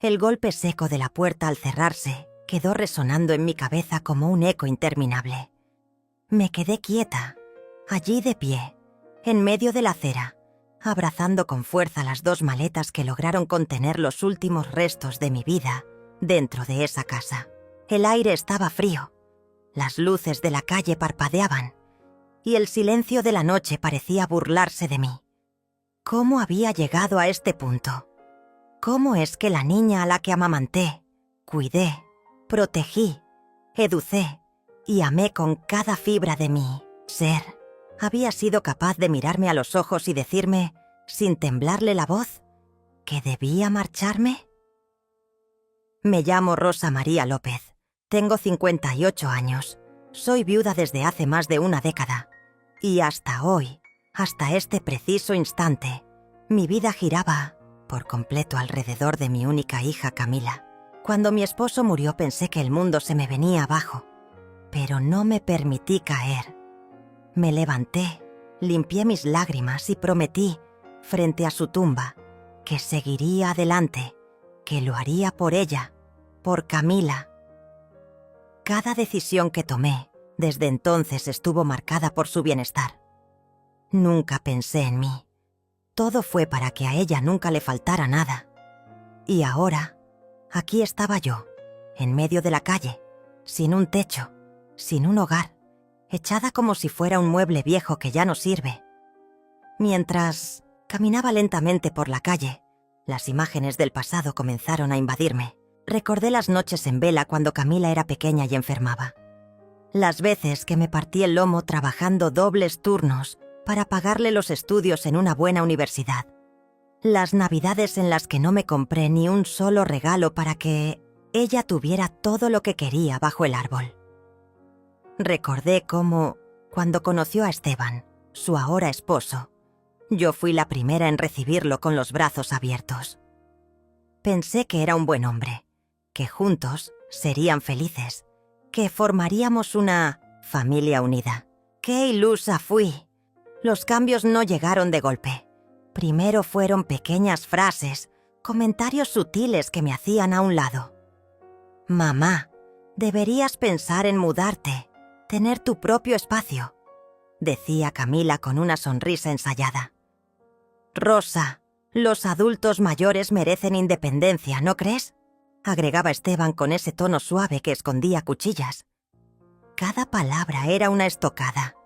El golpe seco de la puerta al cerrarse quedó resonando en mi cabeza como un eco interminable. Me quedé quieta, allí de pie, en medio de la acera, abrazando con fuerza las dos maletas que lograron contener los últimos restos de mi vida dentro de esa casa. El aire estaba frío, las luces de la calle parpadeaban y el silencio de la noche parecía burlarse de mí. ¿Cómo había llegado a este punto? ¿Cómo es que la niña a la que amamanté, cuidé, protegí, educé y amé con cada fibra de mi ser, había sido capaz de mirarme a los ojos y decirme, sin temblarle la voz, que debía marcharme? Me llamo Rosa María López. Tengo 58 años. Soy viuda desde hace más de una década. Y hasta hoy, hasta este preciso instante, mi vida giraba por completo alrededor de mi única hija Camila. Cuando mi esposo murió pensé que el mundo se me venía abajo, pero no me permití caer. Me levanté, limpié mis lágrimas y prometí, frente a su tumba, que seguiría adelante, que lo haría por ella, por Camila. Cada decisión que tomé desde entonces estuvo marcada por su bienestar. Nunca pensé en mí. Todo fue para que a ella nunca le faltara nada. Y ahora, aquí estaba yo, en medio de la calle, sin un techo, sin un hogar, echada como si fuera un mueble viejo que ya no sirve. Mientras caminaba lentamente por la calle, las imágenes del pasado comenzaron a invadirme. Recordé las noches en vela cuando Camila era pequeña y enfermaba. Las veces que me partí el lomo trabajando dobles turnos para pagarle los estudios en una buena universidad. Las navidades en las que no me compré ni un solo regalo para que ella tuviera todo lo que quería bajo el árbol. Recordé cómo, cuando conoció a Esteban, su ahora esposo, yo fui la primera en recibirlo con los brazos abiertos. Pensé que era un buen hombre, que juntos serían felices, que formaríamos una familia unida. ¡Qué ilusa fui! Los cambios no llegaron de golpe. Primero fueron pequeñas frases, comentarios sutiles que me hacían a un lado. «Mamá, deberías pensar en mudarte, tener tu propio espacio», decía Camila con una sonrisa ensayada. «Rosa, los adultos mayores merecen independencia, ¿no crees?», agregaba Esteban con ese tono suave que escondía cuchillas. Cada palabra era una estocada,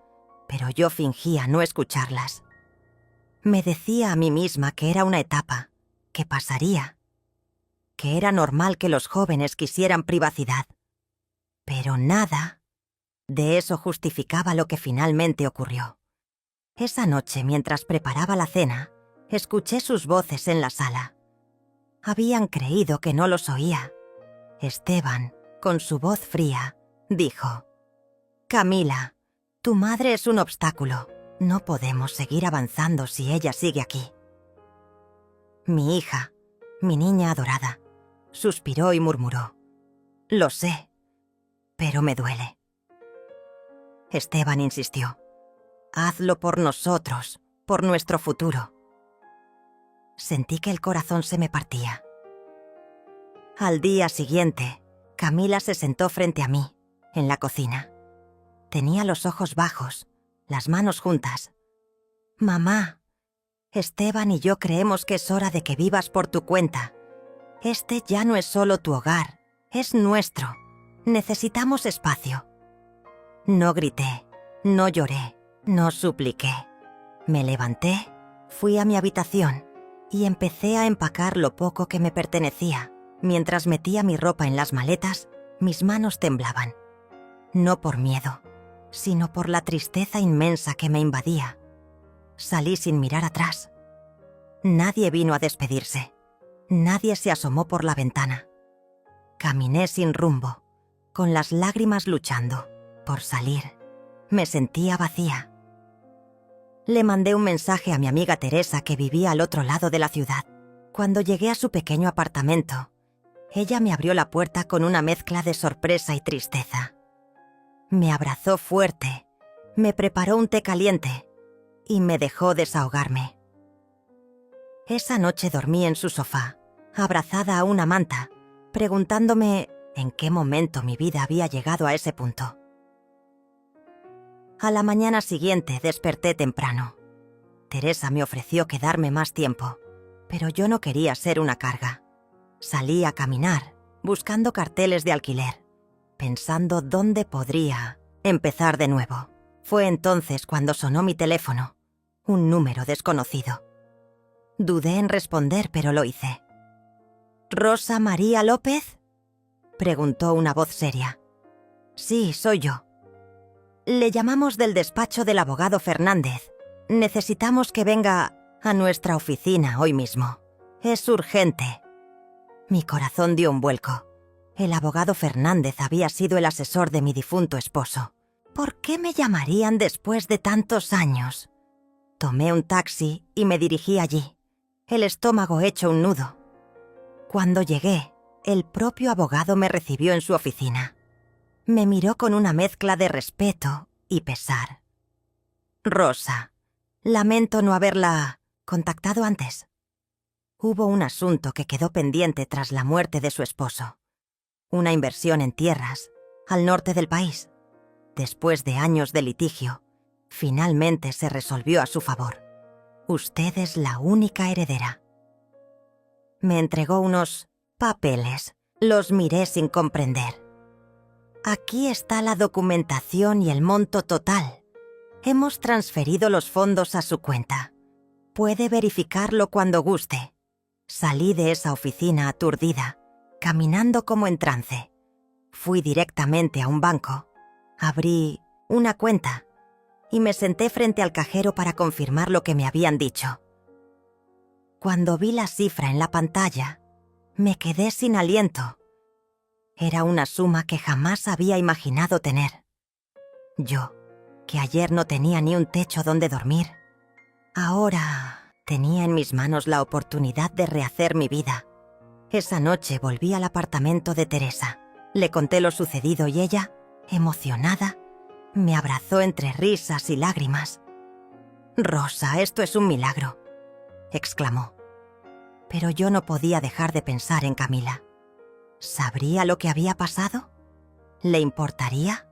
pero yo fingía no escucharlas. Me decía a mí misma que era una etapa, que pasaría, que era normal que los jóvenes quisieran privacidad. Pero nada de eso justificaba lo que finalmente ocurrió. Esa noche, mientras preparaba la cena, escuché sus voces en la sala. Habían creído que no los oía. Esteban, con su voz fría, dijo: «Camila, tu madre es un obstáculo. No podemos seguir avanzando si ella sigue aquí». Mi hija, mi niña adorada, suspiró y murmuró: «Lo sé, pero me duele». Esteban insistió: «Hazlo por nosotros, por nuestro futuro». Sentí que el corazón se me partía. Al día siguiente, Camila se sentó frente a mí, en la cocina. Tenía los ojos bajos, las manos juntas. «Mamá, Esteban y yo creemos que es hora de que vivas por tu cuenta. Este ya no es solo tu hogar, es nuestro. Necesitamos espacio». No grité, no lloré, no supliqué. Me levanté, fui a mi habitación y empecé a empacar lo poco que me pertenecía. Mientras metía mi ropa en las maletas, mis manos temblaban. No por miedo, sino por la tristeza inmensa que me invadía. Salí sin mirar atrás. Nadie vino a despedirse. Nadie se asomó por la ventana. Caminé sin rumbo, con las lágrimas luchando por salir. Me sentía vacía. Le mandé un mensaje a mi amiga Teresa, que vivía al otro lado de la ciudad. Cuando llegué a su pequeño apartamento, ella me abrió la puerta con una mezcla de sorpresa y tristeza. Me abrazó fuerte, me preparó un té caliente y me dejó desahogarme. Esa noche dormí en su sofá, abrazada a una manta, preguntándome en qué momento mi vida había llegado a ese punto. A la mañana siguiente desperté temprano. Teresa me ofreció quedarme más tiempo, pero yo no quería ser una carga. Salí a caminar, buscando carteles de alquiler, pensando dónde podría empezar de nuevo. Fue entonces cuando sonó mi teléfono, un número desconocido. Dudé en responder, pero lo hice. ¿Rosa María López?, preguntó una voz seria. Sí, soy yo. Le llamamos del despacho del abogado Fernández. Necesitamos que venga a nuestra oficina hoy mismo. Es urgente. Mi corazón dio un vuelco. El abogado Fernández había sido el asesor de mi difunto esposo. ¿Por qué me llamarían después de tantos años? Tomé un taxi y me dirigí allí, el estómago hecho un nudo. Cuando llegué, el propio abogado me recibió en su oficina. Me miró con una mezcla de respeto y pesar. Rosa, lamento no haberla contactado antes. Hubo un asunto que quedó pendiente tras la muerte de su esposo. Una inversión en tierras, al norte del país. Después de años de litigio, finalmente se resolvió a su favor. Usted es la única heredera. Me entregó unos papeles. Los miré sin comprender. Aquí está la documentación y el monto total. Hemos transferido los fondos a su cuenta. Puede verificarlo cuando guste. Salí de esa oficina aturdida, caminando como en trance. Fui directamente a un banco. Abrí una cuenta y me senté frente al cajero para confirmar lo que me habían dicho. Cuando vi la cifra en la pantalla, me quedé sin aliento. Era una suma que jamás había imaginado tener. Yo, que ayer no tenía ni un techo donde dormir, ahora tenía en mis manos la oportunidad de rehacer mi vida. Esa noche volví al apartamento de Teresa. Le conté lo sucedido y ella, emocionada, me abrazó entre risas y lágrimas. «Rosa, esto es un milagro», exclamó. Pero yo no podía dejar de pensar en Camila. ¿Sabría lo que había pasado? ¿Le importaría?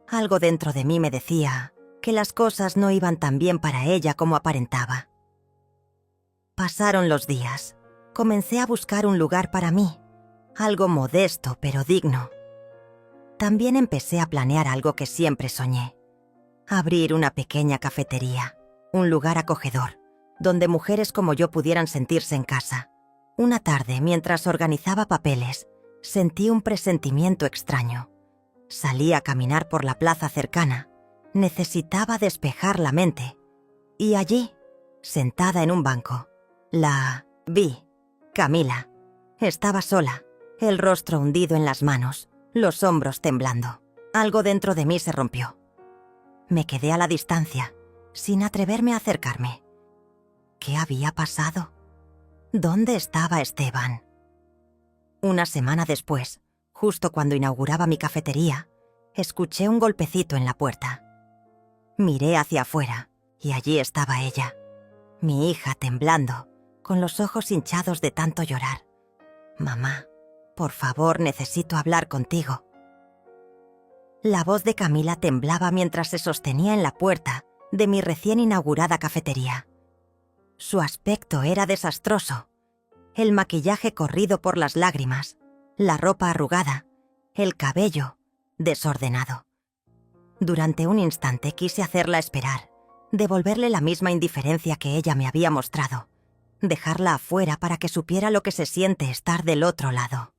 Algo dentro de mí me decía que las cosas no iban tan bien para ella como aparentaba. Pasaron los días. Comencé a buscar un lugar para mí, algo modesto pero digno. También empecé a planear algo que siempre soñé: abrir una pequeña cafetería, un lugar acogedor, donde mujeres como yo pudieran sentirse en casa. Una tarde, mientras organizaba papeles, sentí un presentimiento extraño. Salí a caminar por la plaza cercana. Necesitaba despejar la mente. Y allí, sentada en un banco, la vi. Camila. Estaba sola, el rostro hundido en las manos, los hombros temblando. Algo dentro de mí se rompió. Me quedé a la distancia, sin atreverme a acercarme. ¿Qué había pasado? ¿Dónde estaba Esteban? Una semana después, justo cuando inauguraba mi cafetería, escuché un golpecito en la puerta. Miré hacia afuera y allí estaba ella, mi hija temblando, con los ojos hinchados de tanto llorar. «Mamá, por favor, necesito hablar contigo». La voz de Camila temblaba mientras se sostenía en la puerta de mi recién inaugurada cafetería. Su aspecto era desastroso. El maquillaje corrido por las lágrimas, la ropa arrugada, el cabello desordenado. Durante un instante quise hacerla esperar, devolverle la misma indiferencia que ella me había mostrado, dejarla afuera para que supiera lo que se siente estar del otro lado.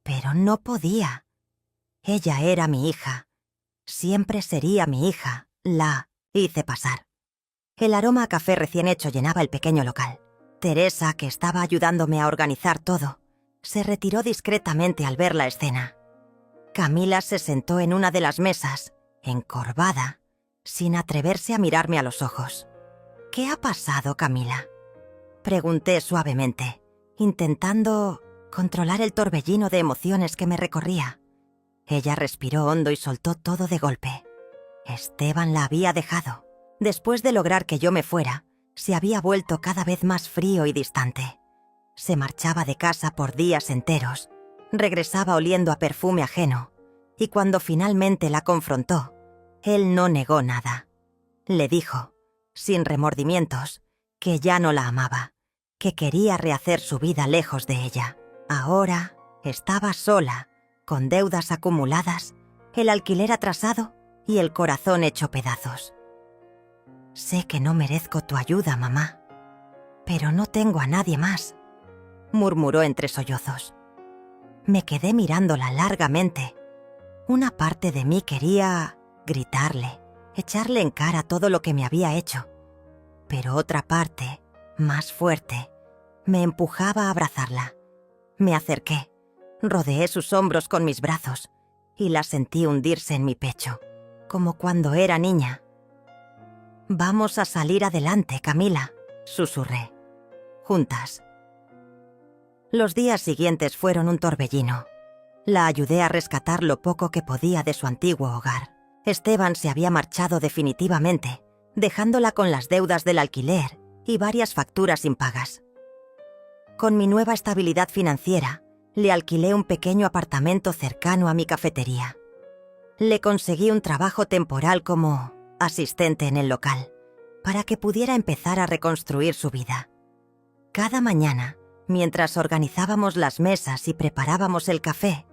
Pero no podía. Ella era mi hija. Siempre sería mi hija. La hice pasar. El aroma a café recién hecho llenaba el pequeño local. Teresa, que estaba ayudándome a organizar todo, se retiró discretamente al ver la escena. Camila se sentó en una de las mesas, encorvada, sin atreverse a mirarme a los ojos. «¿Qué ha pasado, Camila?», pregunté suavemente, intentando controlar el torbellino de emociones que me recorría. Ella respiró hondo y soltó todo de golpe. Esteban la había dejado. Después de lograr que yo me fuera, se había vuelto cada vez más frío y distante. Se marchaba de casa por días enteros, regresaba oliendo a perfume ajeno, y cuando finalmente la confrontó, él no negó nada. Le dijo, sin remordimientos, que ya no la amaba, que quería rehacer su vida lejos de ella. Ahora estaba sola, con deudas acumuladas, el alquiler atrasado y el corazón hecho pedazos. «Sé que no merezco tu ayuda, mamá, pero no tengo a nadie más», murmuró entre sollozos. Me quedé mirándola largamente. Una parte de mí quería gritarle, echarle en cara todo lo que me había hecho, pero otra parte, más fuerte, me empujaba a abrazarla. Me acerqué, rodeé sus hombros con mis brazos y la sentí hundirse en mi pecho, como cuando era niña. «Vamos a salir adelante, Camila», susurré. «Juntas». Los días siguientes fueron un torbellino. La ayudé a rescatar lo poco que podía de su antiguo hogar. Esteban se había marchado definitivamente, dejándola con las deudas del alquiler y varias facturas impagas. Con mi nueva estabilidad financiera, le alquilé un pequeño apartamento cercano a mi cafetería. Le conseguí un trabajo temporal como asistente en el local, para que pudiera empezar a reconstruir su vida. Cada mañana, mientras organizábamos las mesas y preparábamos el café,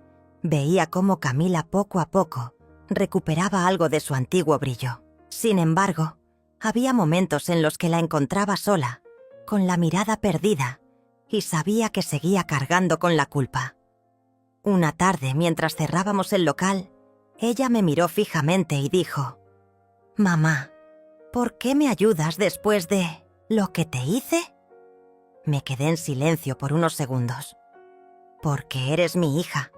veía cómo Camila poco a poco recuperaba algo de su antiguo brillo. Sin embargo, había momentos en los que la encontraba sola, con la mirada perdida, y sabía que seguía cargando con la culpa. Una tarde, mientras cerrábamos el local, ella me miró fijamente y dijo: «Mamá, ¿por qué me ayudas después de lo que te hice?». Me quedé en silencio por unos segundos. «Porque eres mi hija.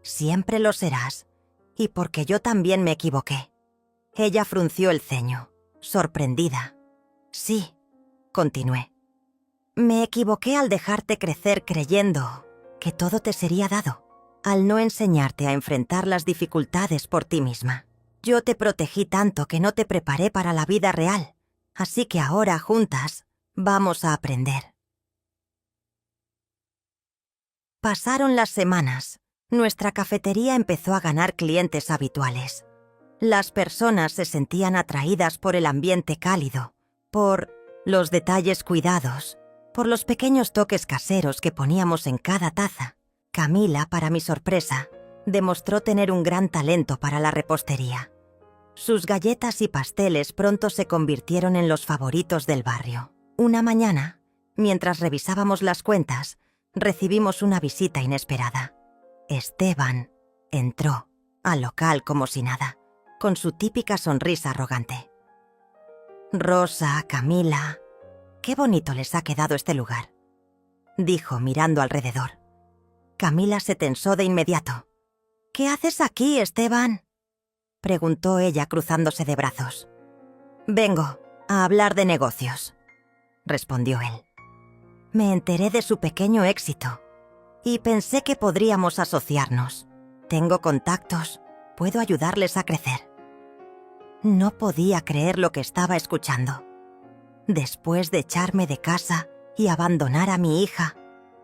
Siempre lo serás. Y porque yo también me equivoqué». Ella frunció el ceño, sorprendida. «Sí», continué. «Me equivoqué al dejarte crecer creyendo que todo te sería dado, al no enseñarte a enfrentar las dificultades por ti misma. Yo te protegí tanto que no te preparé para la vida real, así que ahora, juntas, vamos a aprender». Pasaron las semanas. Nuestra cafetería empezó a ganar clientes habituales. Las personas se sentían atraídas por el ambiente cálido, por los detalles cuidados, por los pequeños toques caseros que poníamos en cada taza. Camila, para mi sorpresa, demostró tener un gran talento para la repostería. Sus galletas y pasteles pronto se convirtieron en los favoritos del barrio. Una mañana, mientras revisábamos las cuentas, recibimos una visita inesperada. Esteban entró al local como si nada, con su típica sonrisa arrogante. «Rosa, Camila, qué bonito les ha quedado este lugar», dijo mirando alrededor. Camila se tensó de inmediato. «¿Qué haces aquí, Esteban?», preguntó ella cruzándose de brazos. «Vengo a hablar de negocios», respondió él. «Me enteré de su pequeño éxito y pensé que podríamos asociarnos. Tengo contactos, puedo ayudarles a crecer». No podía creer lo que estaba escuchando. Después de echarme de casa y abandonar a mi hija,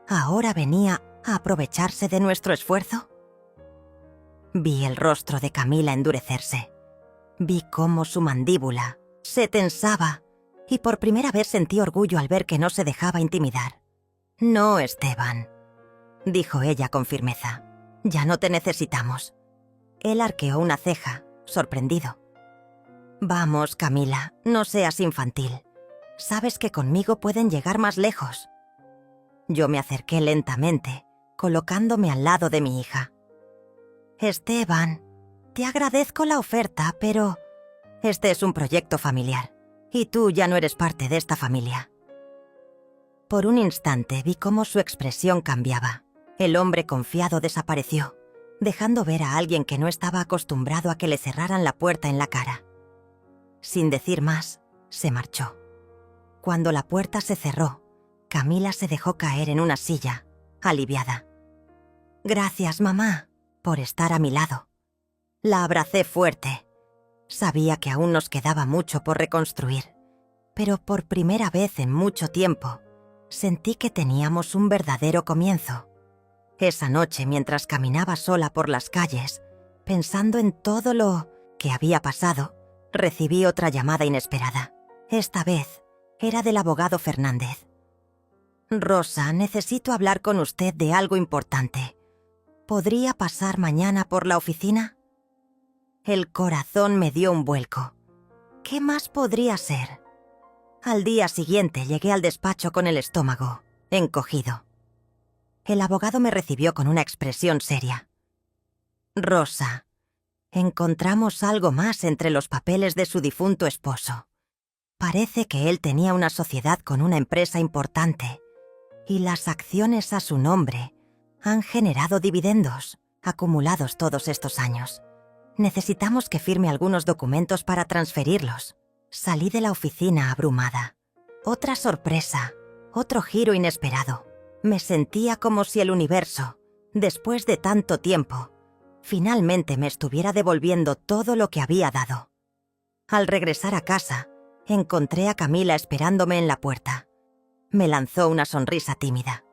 ¿ahora venía a aprovecharse de nuestro esfuerzo? Vi el rostro de Camila endurecerse. Vi cómo su mandíbula se tensaba y por primera vez sentí orgullo al ver que no se dejaba intimidar. «No, Esteban», dijo ella con firmeza. «Ya no te necesitamos». Él arqueó una ceja, sorprendido. «Vamos, Camila, no seas infantil. Sabes que conmigo pueden llegar más lejos». Yo me acerqué lentamente, colocándome al lado de mi hija. «Esteban, te agradezco la oferta, pero este es un proyecto familiar, y tú ya no eres parte de esta familia». Por un instante vi cómo su expresión cambiaba. El hombre confiado desapareció, dejando ver a alguien que no estaba acostumbrado a que le cerraran la puerta en la cara. Sin decir más, se marchó. Cuando la puerta se cerró, Camila se dejó caer en una silla, aliviada. «Gracias, mamá, por estar a mi lado». La abracé fuerte. Sabía que aún nos quedaba mucho por reconstruir, pero por primera vez en mucho tiempo, Sentí que teníamos un verdadero comienzo. Esa noche, mientras caminaba sola por las calles, pensando en todo lo que había pasado, recibí otra llamada inesperada. Esta vez era del abogado Fernández. «Rosa, necesito hablar con usted de algo importante. ¿Podría pasar mañana por la oficina?» El corazón me dio un vuelco. ¿Qué más podría ser? Al día siguiente llegué al despacho con el estómago encogido. El abogado me recibió con una expresión seria. «Rosa, encontramos algo más entre los papeles de su difunto esposo. Parece que él tenía una sociedad con una empresa importante y las acciones a su nombre han generado dividendos acumulados todos estos años. Necesitamos que firme algunos documentos para transferirlos». Salí de la oficina abrumada. Otra sorpresa, otro giro inesperado. Me sentía como si el universo, después de tanto tiempo, finalmente me estuviera devolviendo todo lo que había dado. Al regresar a casa, encontré a Camila esperándome en la puerta. Me lanzó una sonrisa tímida.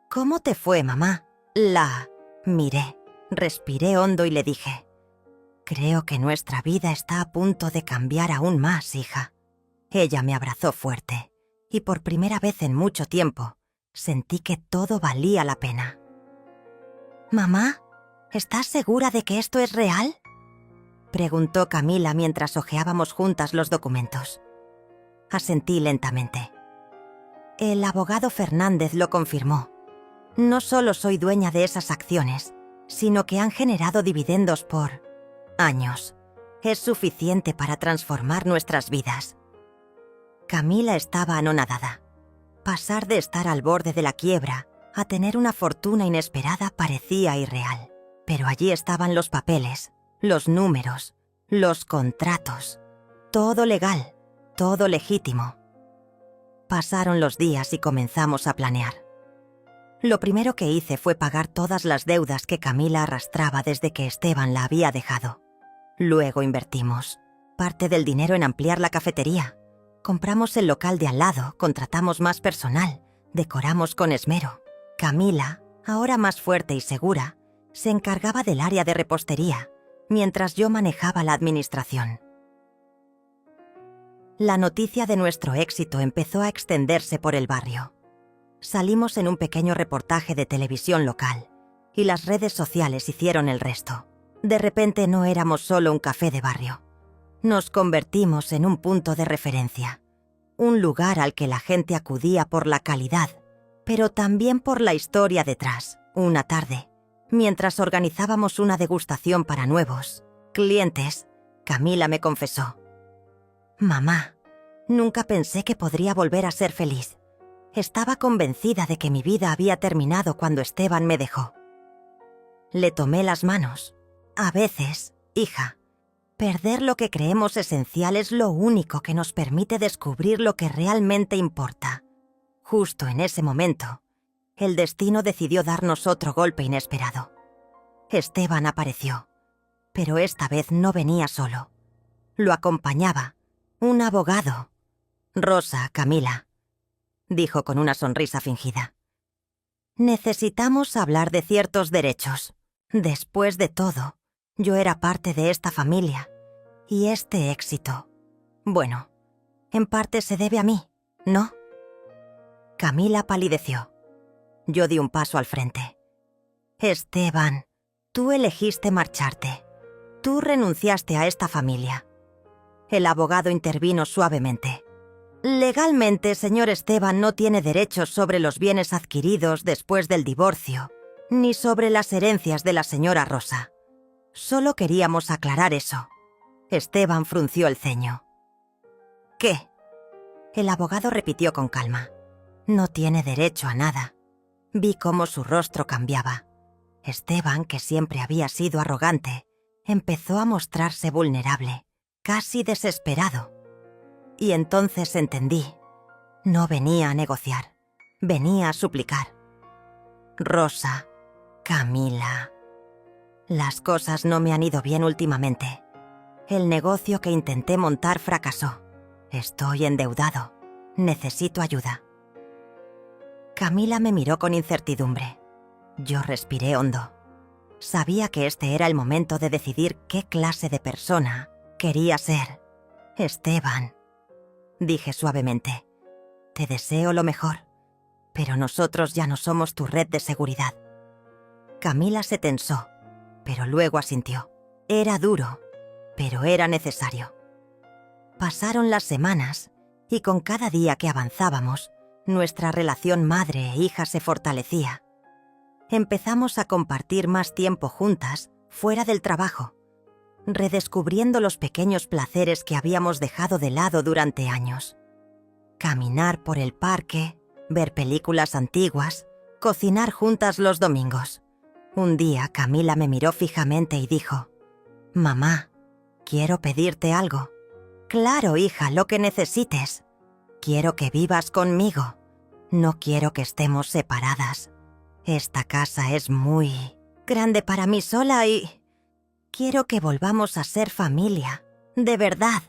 «¿Cómo te fue, mamá?» La miré, respiré hondo y le dije: «Creo que nuestra vida está a punto de cambiar aún más, hija». Ella me abrazó fuerte, y por primera vez en mucho tiempo, sentí que todo valía la pena. «Mamá, ¿estás segura de que esto es real?», preguntó Camila mientras hojeábamos juntas los documentos. Asentí lentamente. El abogado Fernández lo confirmó. No solo soy dueña de esas acciones, sino que han generado dividendos por años. Es suficiente para transformar nuestras vidas. Camila estaba anonadada. Pasar de estar al borde de la quiebra a tener una fortuna inesperada parecía irreal. Pero allí estaban los papeles, los números, los contratos. Todo legal, todo legítimo. Pasaron los días y comenzamos a planear. Lo primero que hice fue pagar todas las deudas que Camila arrastraba desde que Esteban la había dejado. Luego invertimos parte del dinero en ampliar la cafetería. Compramos el local de al lado, contratamos más personal, decoramos con esmero. Camila, ahora más fuerte y segura, se encargaba del área de repostería, mientras yo manejaba la administración. La noticia de nuestro éxito empezó a extenderse por el barrio. Salimos en un pequeño reportaje de televisión local, y las redes sociales hicieron el resto. De repente no éramos solo un café de barrio. Nos convertimos en un punto de referencia, un lugar al que la gente acudía por la calidad, pero también por la historia detrás. Una tarde, mientras organizábamos una degustación para nuevos clientes, Camila me confesó: «Mamá, nunca pensé que podría volver a ser feliz. Estaba convencida de que mi vida había terminado cuando Esteban me dejó». Le tomé las manos. «A veces, hija, perder lo que creemos esencial es lo único que nos permite descubrir lo que realmente importa». Justo en ese momento, el destino decidió darnos otro golpe inesperado. Esteban apareció, pero esta vez no venía solo. Lo acompañaba un abogado. «Rosa, Camila», dijo con una sonrisa fingida, «necesitamos hablar de ciertos derechos. Después de todo, yo era parte de esta familia, y este éxito, bueno, en parte se debe a mí, ¿no?». Camila palideció. Yo di un paso al frente. «Esteban, tú elegiste marcharte. Tú renunciaste a esta familia». El abogado intervino suavemente. «Legalmente, señor Esteban no tiene derechos sobre los bienes adquiridos después del divorcio, ni sobre las herencias de la señora Rosa. Solo queríamos aclarar eso». Esteban frunció el ceño. «¿Qué?». El abogado repitió con calma: «No tiene derecho a nada». Vi cómo su rostro cambiaba. Esteban, que siempre había sido arrogante, empezó a mostrarse vulnerable, casi desesperado. Y entonces entendí. No venía a negociar, venía a suplicar. «Rosa, Camila, las cosas no me han ido bien últimamente. El negocio que intenté montar fracasó. Estoy endeudado. Necesito ayuda. Camila me miró con incertidumbre. Yo respiré hondo. Sabía que este era el momento de decidir qué clase de persona quería ser. Esteban, dije suavemente, te deseo lo mejor, pero nosotros ya no somos tu red de seguridad. Camila se tensó, pero luego asintió. Era duro, pero era necesario. Pasaron las semanas y con cada día que avanzábamos, nuestra relación madre e hija se fortalecía. Empezamos a compartir más tiempo juntas, fuera del trabajo, redescubriendo los pequeños placeres que habíamos dejado de lado durante años. Caminar por el parque, ver películas antiguas, cocinar juntas los domingos. Un día Camila me miró fijamente y dijo: «Mamá, quiero pedirte algo». «Claro, hija, lo que necesites. Quiero que vivas conmigo. No quiero que estemos separadas. Esta casa es muy grande para mí sola y quiero que volvamos a ser familia, de verdad».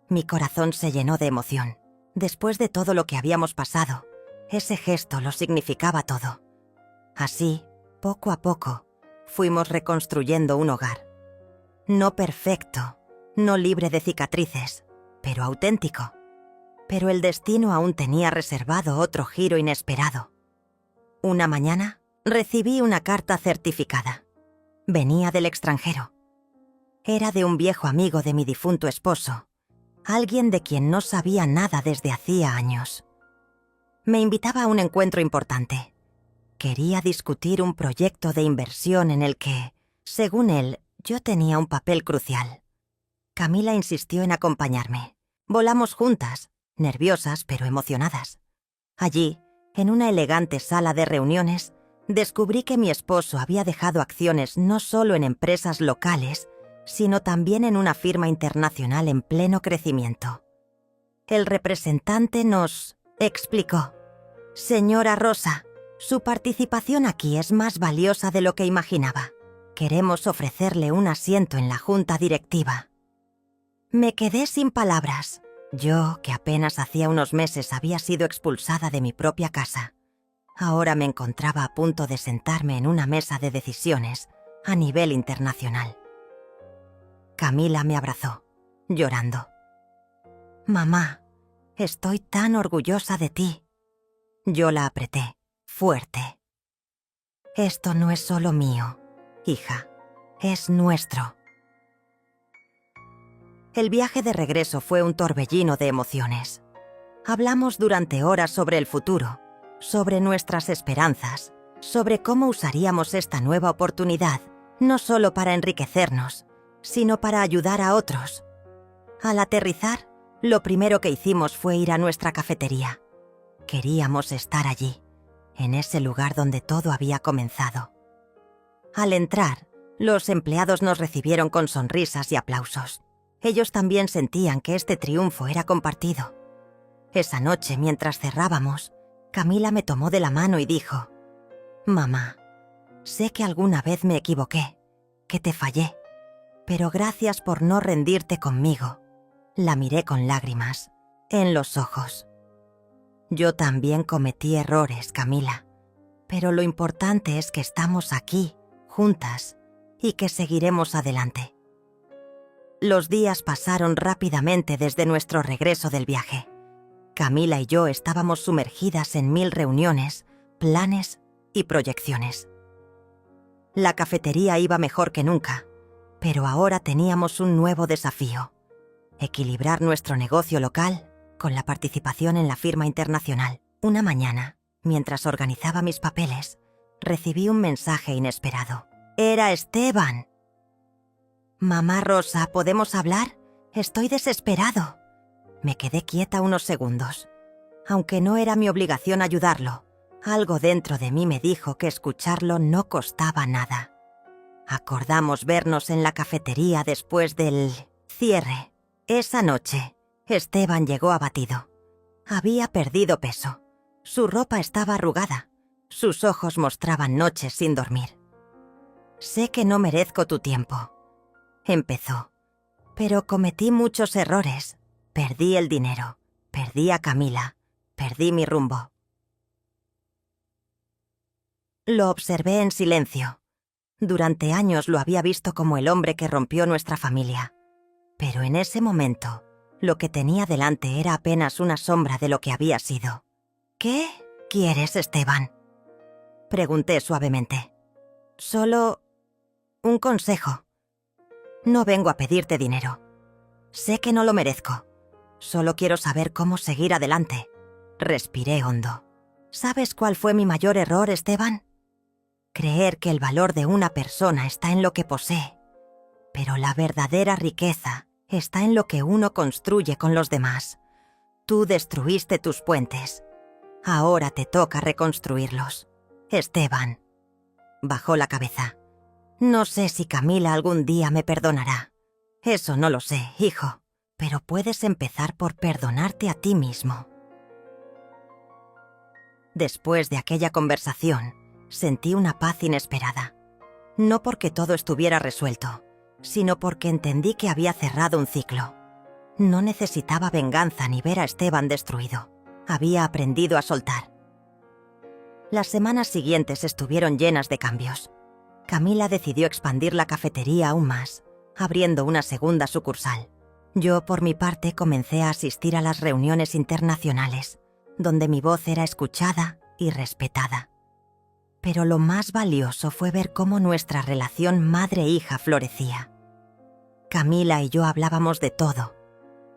Mi corazón se llenó de emoción. Después de todo lo que habíamos pasado, ese gesto lo significaba todo. Así, poco a poco, fuimos reconstruyendo un hogar. No perfecto, no libre de cicatrices, pero auténtico. Pero el destino aún tenía reservado otro giro inesperado. Una mañana, recibí una carta certificada. Venía del extranjero. Era de un viejo amigo de mi difunto esposo, alguien de quien no sabía nada desde hacía años. Me invitaba a un encuentro importante. Quería discutir un proyecto de inversión en el que, según él, yo tenía un papel crucial. Camila insistió en acompañarme. Volamos juntas, nerviosas pero emocionadas. Allí, en una elegante sala de reuniones, descubrí que mi esposo había dejado acciones no solo en empresas locales, sino también en una firma internacional en pleno crecimiento. El representante nos explicó: «Señora Rosa, su participación aquí es más valiosa de lo que imaginaba. Queremos ofrecerle un asiento en la junta directiva». Me quedé sin palabras. Yo, que apenas hacía unos meses había sido expulsada de mi propia casa, ahora me encontraba a punto de sentarme en una mesa de decisiones a nivel internacional. Camila me abrazó, llorando. «Mamá, estoy tan orgullosa de ti». Yo la apreté, fuerte. «Esto no es solo mío, hija, es nuestro». El viaje de regreso fue un torbellino de emociones. Hablamos durante horas sobre el futuro, sobre nuestras esperanzas, sobre cómo usaríamos esta nueva oportunidad, no solo para enriquecernos, sino para ayudar a otros. Al aterrizar, lo primero que hicimos fue ir a nuestra cafetería. Queríamos estar allí, en ese lugar donde todo había comenzado. Al entrar, los empleados nos recibieron con sonrisas y aplausos. Ellos también sentían que este triunfo era compartido. Esa noche, mientras cerrábamos, Camila me tomó de la mano y dijo: «Mamá, sé que alguna vez me equivoqué, que te fallé, pero gracias por no rendirte conmigo». La miré con lágrimas, en los ojos. «Yo también cometí errores, Camila, pero lo importante es que estamos aquí, juntas, y que seguiremos adelante». Los días pasaron rápidamente desde nuestro regreso del viaje. Camila y yo estábamos sumergidas en 1000 reuniones, planes y proyecciones. La cafetería iba mejor que nunca, pero ahora teníamos un nuevo desafío: equilibrar nuestro negocio local con la participación en la firma internacional. Una mañana, mientras organizaba mis papeles, recibí un mensaje inesperado. Era Esteban. «Mamá Rosa, ¿podemos hablar? Estoy desesperado». Me quedé quieta unos segundos. Aunque no era mi obligación ayudarlo, algo dentro de mí me dijo que escucharlo no costaba nada. Acordamos vernos en la cafetería después del cierre. Esa noche, Esteban llegó abatido. Había perdido peso. Su ropa estaba arrugada. Sus ojos mostraban noches sin dormir. «Sé que no merezco tu tiempo», empezó, «pero cometí muchos errores. Perdí el dinero, perdí a Camila, perdí mi rumbo». Lo observé en silencio. Durante años lo había visto como el hombre que rompió nuestra familia. Pero en ese momento, lo que tenía delante era apenas una sombra de lo que había sido. «¿Qué quieres, Esteban?», pregunté suavemente. «Solo un consejo. No vengo a pedirte dinero. Sé que no lo merezco. Solo quiero saber cómo seguir adelante». Respiré hondo. ¿Sabes cuál fue mi mayor error, Esteban? Creer que el valor de una persona está en lo que posee. Pero la verdadera riqueza está en lo que uno construye con los demás. Tú destruiste tus puentes. Ahora te toca reconstruirlos. Esteban. Bajó la cabeza. No sé si Camila algún día me perdonará. Eso no lo sé, hijo. Pero puedes empezar por perdonarte a ti mismo. Después de aquella conversación, sentí una paz inesperada. No porque todo estuviera resuelto, sino porque entendí que había cerrado un ciclo. No necesitaba venganza ni ver a Esteban destruido. Había aprendido a soltar. Las semanas siguientes estuvieron llenas de cambios. Camila decidió expandir la cafetería aún más, abriendo una segunda sucursal. Yo, por mi parte, comencé a asistir a las reuniones internacionales, donde mi voz era escuchada y respetada. Pero lo más valioso fue ver cómo nuestra relación madre-hija florecía. Camila y yo hablábamos de todo: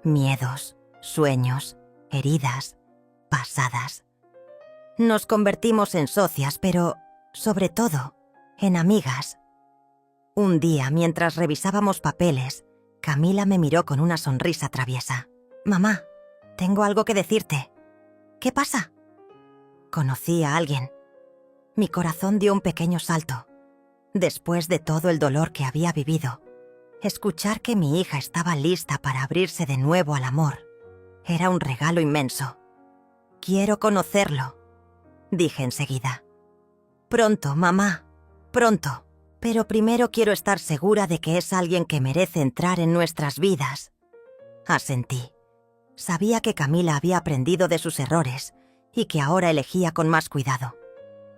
miedos, sueños, heridas, pasadas. Nos convertimos en socias, pero, sobre todo, en amigas. Un día, mientras revisábamos papeles, Camila me miró con una sonrisa traviesa. «Mamá, tengo algo que decirte». «¿Qué pasa?». Conocí a alguien. Mi corazón dio un pequeño salto. Después de todo el dolor que había vivido, escuchar que mi hija estaba lista para abrirse de nuevo al amor era un regalo inmenso. «Quiero conocerlo», dije enseguida. «Pronto, mamá, pronto. Pero primero quiero estar segura de que es alguien que merece entrar en nuestras vidas». Asentí. Sabía que Camila había aprendido de sus errores y que ahora elegía con más cuidado.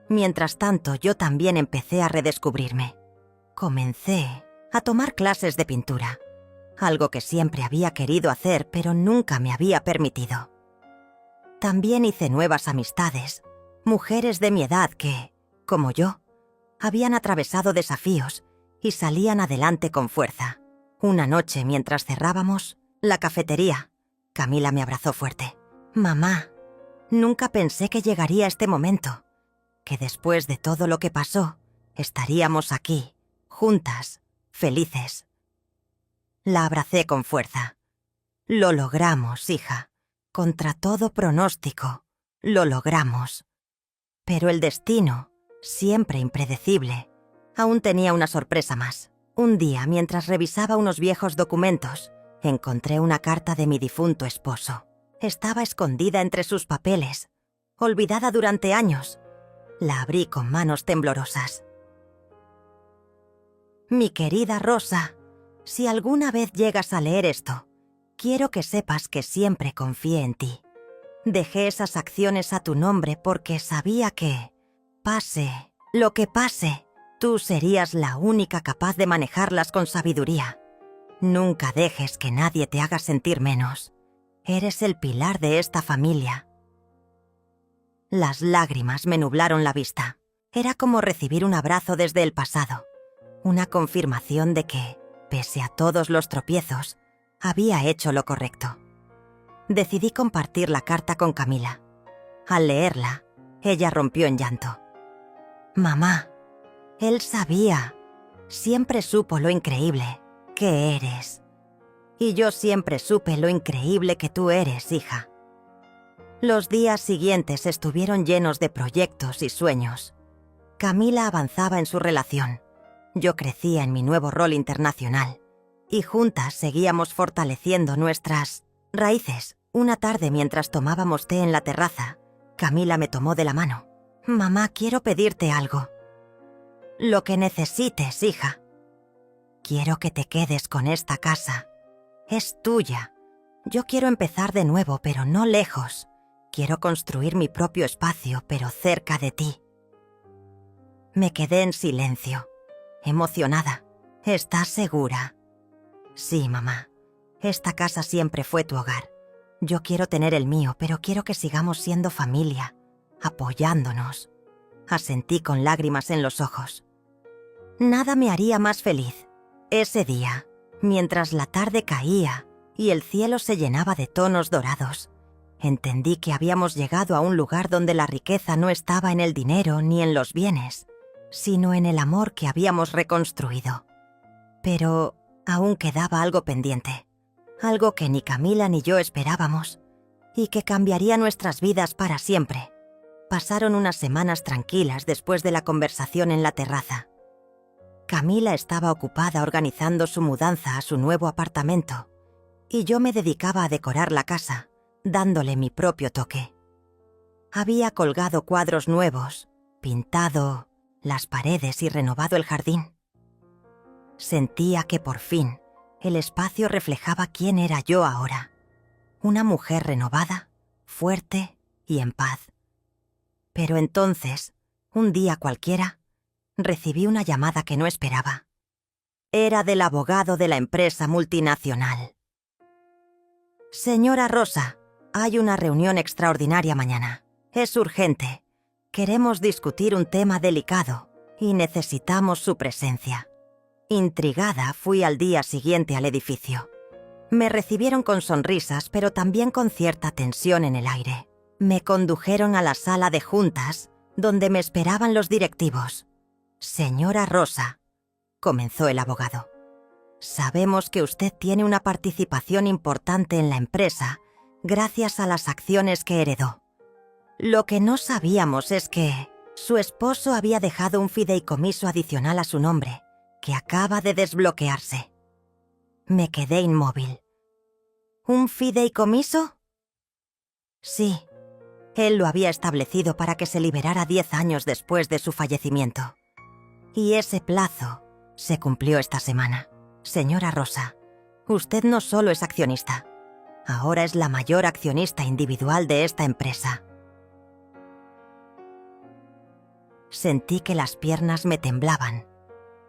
Mientras tanto, yo también empecé a redescubrirme. Comencé a tomar clases de pintura, algo que siempre había querido hacer, pero nunca me había permitido. También hice nuevas amistades, mujeres de mi edad que, como yo, habían atravesado desafíos y salían adelante con fuerza. Una noche, mientras cerrábamos la cafetería, Camila me abrazó fuerte. «Mamá, nunca pensé que llegaría este momento, que después de todo lo que pasó, estaríamos aquí, juntas, felices». La abracé con fuerza. «Lo logramos, hija. Contra todo pronóstico, lo logramos». Pero el destino, siempre impredecible, aún tenía una sorpresa más. Un día, mientras revisaba unos viejos documentos, encontré una carta de mi difunto esposo. Estaba escondida entre sus papeles, olvidada durante años. La abrí con manos temblorosas. «Mi querida Rosa, si alguna vez llegas a leer esto, quiero que sepas que siempre confié en ti. Dejé esas acciones a tu nombre porque sabía que, pase lo que pase, tú serías la única capaz de manejarlas con sabiduría. Nunca dejes que nadie te haga sentir menos. Eres el pilar de esta familia». Las lágrimas me nublaron la vista. Era como recibir un abrazo desde el pasado, una confirmación de que, pese a todos los tropiezos, había hecho lo correcto. Decidí compartir la carta con Camila. Al leerla, ella rompió en llanto. «Mamá, él sabía, siempre supo lo increíble que eres. Y yo siempre supe lo increíble que tú eres, hija». Los días siguientes estuvieron llenos de proyectos y sueños. Camila avanzaba en su relación. Yo crecía en mi nuevo rol internacional. Y juntas seguíamos fortaleciendo nuestras raíces. Una tarde, mientras tomábamos té en la terraza, Camila me tomó de la mano. «Mamá, quiero pedirte algo». «Lo que necesites, hija». «Quiero que te quedes con esta casa. Es tuya. Yo quiero empezar de nuevo, pero no lejos. Quiero construir mi propio espacio, pero cerca de ti». Me quedé en silencio, emocionada. ¿Estás segura? Sí, mamá. Esta casa siempre fue tu hogar. Yo quiero tener el mío, pero quiero que sigamos siendo familia, apoyándonos. Asentí con lágrimas en los ojos. Nada me haría más feliz. Ese día, mientras la tarde caía y el cielo se llenaba de tonos dorados, entendí que habíamos llegado a un lugar donde la riqueza no estaba en el dinero ni en los bienes, sino en el amor que habíamos reconstruido. Pero aún quedaba algo pendiente, algo que ni Camila ni yo esperábamos y que cambiaría nuestras vidas para siempre. Pasaron unas semanas tranquilas después de la conversación en la terraza. Camila estaba ocupada organizando su mudanza a su nuevo apartamento y yo me dedicaba a decorar la casa, dándole mi propio toque. Había colgado cuadros nuevos, pintado las paredes y renovado el jardín. Sentía que por fin el espacio reflejaba quién era yo ahora. Una mujer renovada, fuerte y en paz. Pero entonces, un día cualquiera, recibí una llamada que no esperaba. Era del abogado de la empresa multinacional. Señora Rosa, hay una reunión extraordinaria mañana. Es urgente. Queremos discutir un tema delicado y necesitamos su presencia. Intrigada, fui al día siguiente al edificio. Me recibieron con sonrisas, pero también con cierta tensión en el aire. Me condujeron a la sala de juntas, donde me esperaban los directivos. Señora Rosa, comenzó el abogado. Sabemos que usted tiene una participación importante en la empresa gracias a las acciones que heredó. Lo que no sabíamos es que su esposo había dejado un fideicomiso adicional a su nombre, que acaba de desbloquearse. Me quedé inmóvil. ¿Un fideicomiso? Sí, él lo había establecido para que se liberara 10 años después de su fallecimiento. Y ese plazo se cumplió esta semana. Señora Rosa, usted no solo es accionista, ahora es la mayor accionista individual de esta empresa. Sentí que las piernas me temblaban.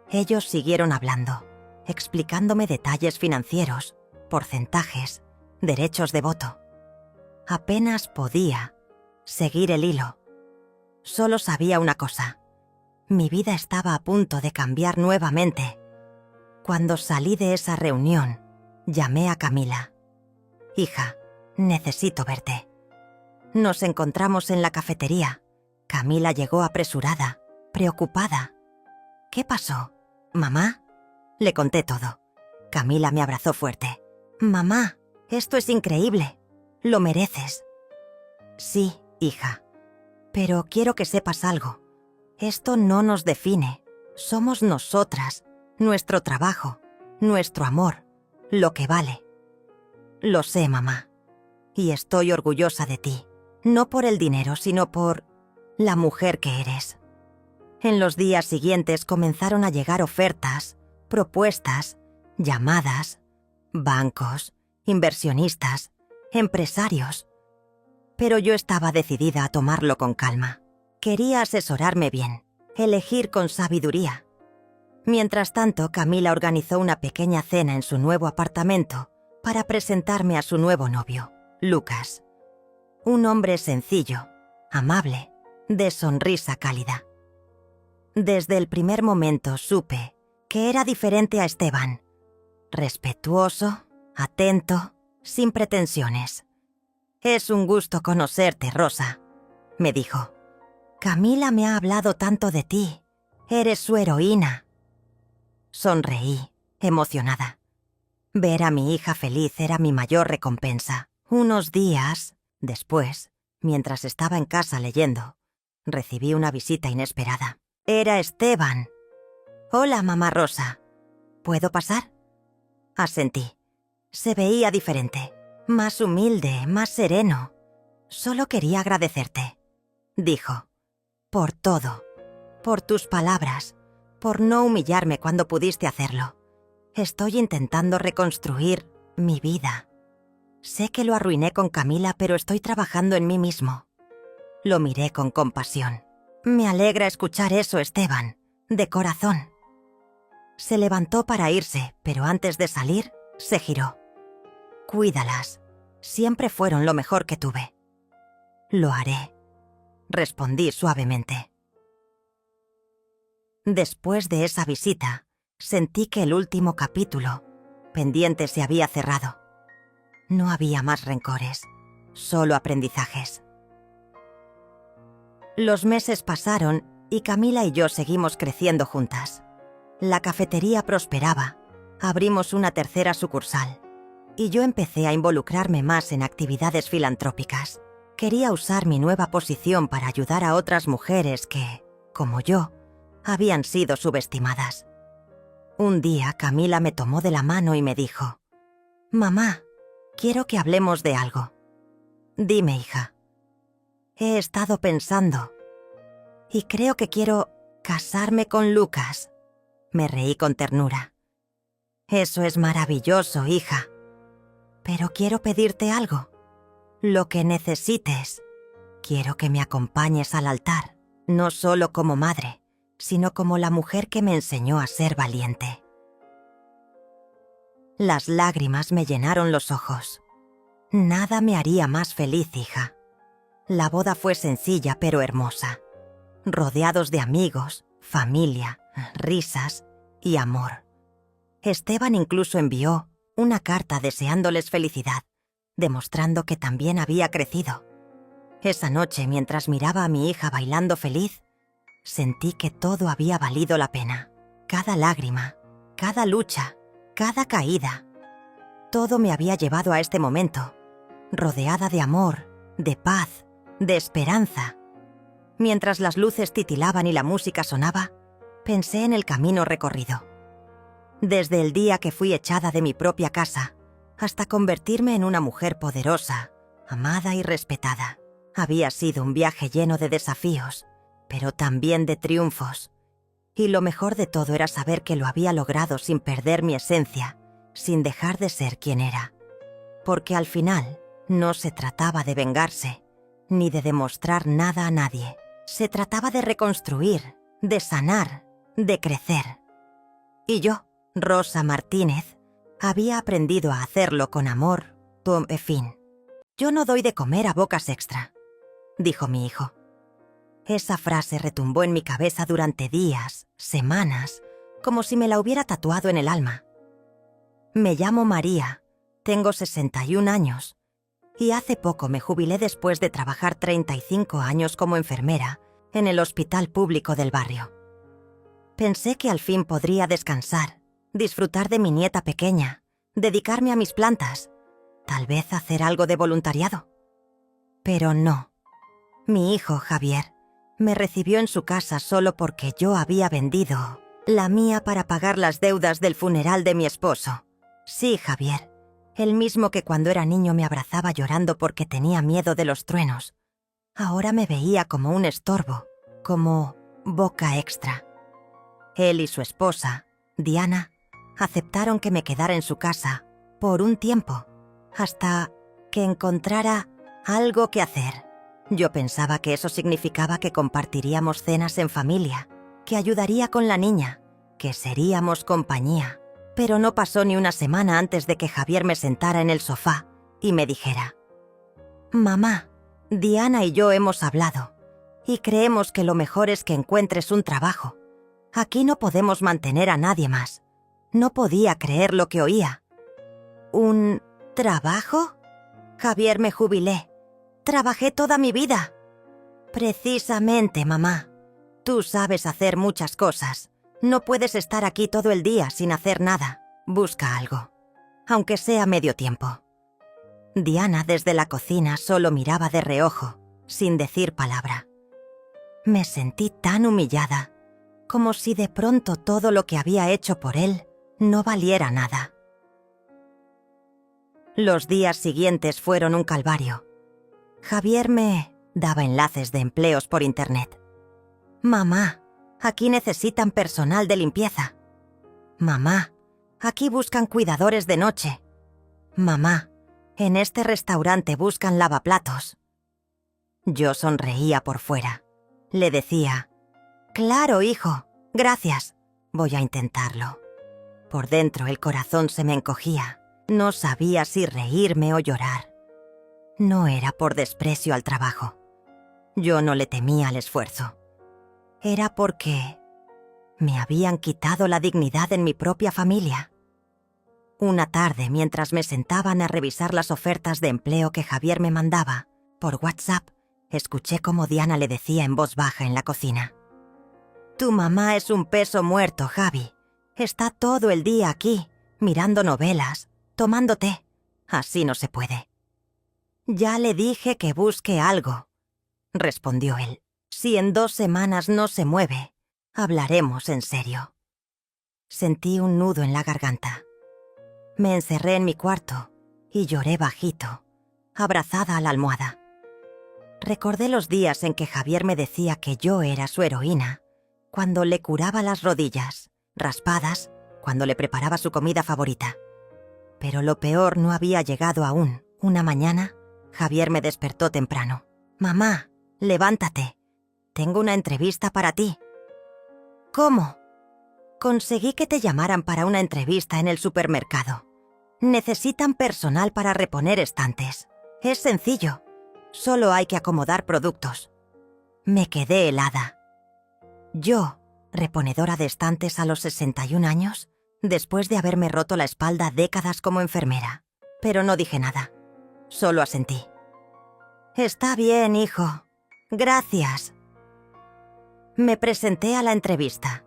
Ellos siguieron hablando, explicándome detalles financieros, porcentajes, derechos de voto. Apenas podía seguir el hilo. Solo sabía una cosa. Mi vida estaba a punto de cambiar nuevamente. Cuando salí de esa reunión, llamé a Camila. Hija, necesito verte. Nos encontramos en la cafetería. Camila llegó apresurada, preocupada. ¿Qué pasó? ¿Mamá? Le conté todo. Camila me abrazó fuerte. Mamá, esto es increíble. Lo mereces. Sí, hija. Pero quiero que sepas algo. Esto no nos define. Somos nosotras, nuestro trabajo, nuestro amor, lo que vale. Lo sé, mamá. Y estoy orgullosa de ti. No por el dinero, sino por la mujer que eres. En los días siguientes comenzaron a llegar ofertas, propuestas, llamadas, bancos, inversionistas, empresarios. Pero yo estaba decidida a tomarlo con calma. Quería asesorarme bien, elegir con sabiduría. Mientras tanto, Camila organizó una pequeña cena en su nuevo apartamento para presentarme a su nuevo novio, Lucas. Un hombre sencillo, amable, de sonrisa cálida. Desde el primer momento supe que era diferente a Esteban. Respetuoso, atento, sin pretensiones. «Es un gusto conocerte, Rosa», me dijo. «Camila me ha hablado tanto de ti. Eres su heroína». Sonreí, emocionada. Ver a mi hija feliz era mi mayor recompensa. Unos días después, mientras estaba en casa leyendo, recibí una visita inesperada. Era Esteban. «Hola, mamá Rosa. ¿Puedo pasar?» Asentí. Se veía diferente, más humilde, más sereno. «Solo quería agradecerte», dijo. «Por todo. Por tus palabras. Por no humillarme cuando pudiste hacerlo. Estoy intentando reconstruir mi vida. Sé que lo arruiné con Camila, pero estoy trabajando en mí mismo». Lo miré con compasión. Me alegra escuchar eso, Esteban, de corazón. Se levantó para irse, pero antes de salir, se giró. Cuídalas. Siempre fueron lo mejor que tuve. Lo haré, respondí suavemente. Después de esa visita, sentí que el último capítulo pendiente se había cerrado. No había más rencores, solo aprendizajes. Los meses pasaron y Camila y yo seguimos creciendo juntas. La cafetería prosperaba, abrimos una tercera sucursal y yo empecé a involucrarme más en actividades filantrópicas. Quería usar mi nueva posición para ayudar a otras mujeres que, como yo, habían sido subestimadas. Un día Camila me tomó de la mano y me dijo: «Mamá, quiero que hablemos de algo». «Dime, hija». «He estado pensando y creo que quiero casarme con Lucas». Me reí con ternura. «Eso es maravilloso, hija. Pero quiero pedirte algo. Lo que necesites. Quiero que me acompañes al altar, no solo como madre, sino como la mujer que me enseñó a ser valiente». Las lágrimas me llenaron los ojos. Nada me haría más feliz, hija. La boda fue sencilla pero hermosa, rodeados de amigos, familia, risas y amor. Esteban incluso envió una carta deseándoles felicidad, demostrando que también había crecido. Esa noche, mientras miraba a mi hija bailando feliz, sentí que todo había valido la pena. Cada lágrima, cada lucha, cada caída. Todo me había llevado a este momento, rodeada de amor, de paz, de esperanza. Mientras las luces titilaban y la música sonaba, pensé en el camino recorrido. Desde el día que fui echada de mi propia casa, hasta convertirme en una mujer poderosa, amada y respetada. Había sido un viaje lleno de desafíos, pero también de triunfos. Y lo mejor de todo era saber que lo había logrado sin perder mi esencia, sin dejar de ser quien era. Porque al final no se trataba de vengarse, ni de demostrar nada a nadie. Se trataba de reconstruir, de sanar, de crecer. Y yo, Rosa Martínez, había aprendido a hacerlo con amor, en fin. «Yo no doy de comer a bocas extra», dijo mi hijo. Esa frase retumbó en mi cabeza durante días, semanas, como si me la hubiera tatuado en el alma. Me llamo María, tengo 61 años y hace poco me jubilé después de trabajar 35 años como enfermera en el hospital público del barrio. Pensé que al fin podría descansar, disfrutar de mi nieta pequeña, dedicarme a mis plantas, tal vez hacer algo de voluntariado. Pero no. Mi hijo, Javier, me recibió en su casa solo porque yo había vendido la mía para pagar las deudas del funeral de mi esposo. Sí, Javier, el mismo que cuando era niño me abrazaba llorando porque tenía miedo de los truenos. Ahora me veía como un estorbo, como boca extra. Él y su esposa, Diana, aceptaron que me quedara en su casa por un tiempo, hasta que encontrara algo que hacer. Yo pensaba que eso significaba que compartiríamos cenas en familia, que ayudaría con la niña, que seríamos compañía. Pero no pasó ni una semana antes de que Javier me sentara en el sofá y me dijera: «Mamá, Diana y yo hemos hablado y creemos que lo mejor es que encuentres un trabajo. Aquí no podemos mantener a nadie más». No podía creer lo que oía. ¿Un trabajo? Javier, me jubilé. Trabajé toda mi vida. Precisamente, mamá. Tú sabes hacer muchas cosas. No puedes estar aquí todo el día sin hacer nada. Busca algo, aunque sea medio tiempo. Diana desde la cocina solo miraba de reojo, sin decir palabra. Me sentí tan humillada, como si de pronto todo lo que había hecho por él no valiera nada. Los días siguientes fueron un calvario. Javier me daba enlaces de empleos por internet. «Mamá, aquí necesitan personal de limpieza». «Mamá, aquí buscan cuidadores de noche». «Mamá, en este restaurante buscan lavaplatos». Yo sonreía por fuera. Le decía, «Claro, hijo, gracias. Voy a intentarlo». Por dentro el corazón se me encogía. No sabía si reírme o llorar. No era por desprecio al trabajo. Yo no le temía al esfuerzo. Era porque me habían quitado la dignidad en mi propia familia. Una tarde, mientras me sentaban a revisar las ofertas de empleo que Javier me mandaba, por WhatsApp, escuché cómo Diana le decía en voz baja en la cocina: «Tu mamá es un peso muerto, Javi. Está todo el día aquí, mirando novelas, tomando té. Así no se puede». «Ya le dije que busque algo», respondió él. «Si en 2 semanas no se mueve, hablaremos en serio». Sentí un nudo en la garganta. Me encerré en mi cuarto y lloré bajito, abrazada a la almohada. Recordé los días en que Javier me decía que yo era su heroína, cuando le curaba las rodillas, raspadas, cuando le preparaba su comida favorita. Pero lo peor no había llegado aún. Una mañana, Javier me despertó temprano. «Mamá, levántate. Tengo una entrevista para ti». «¿Cómo?» «Conseguí que te llamaran para una entrevista en el supermercado. Necesitan personal para reponer estantes. Es sencillo. Solo hay que acomodar productos». Me quedé helada. Yo, reponedora de estantes a los 61 años, después de haberme roto la espalda décadas como enfermera. Pero no dije nada. Solo asentí. «Está bien, hijo. Gracias». Me presenté a la entrevista.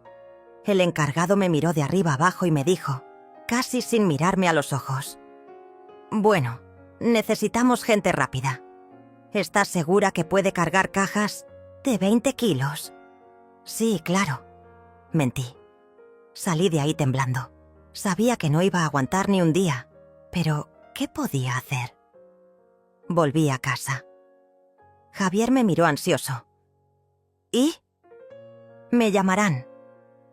El encargado me miró de arriba abajo y me dijo, casi sin mirarme a los ojos: «Bueno, necesitamos gente rápida. ¿Estás segura que puede cargar cajas de 20 kilos?» «Sí, claro». Mentí. Salí de ahí temblando. Sabía que no iba a aguantar ni un día, pero ¿qué podía hacer? Volví a casa. Javier me miró ansioso. ¿Y? «Me llamarán».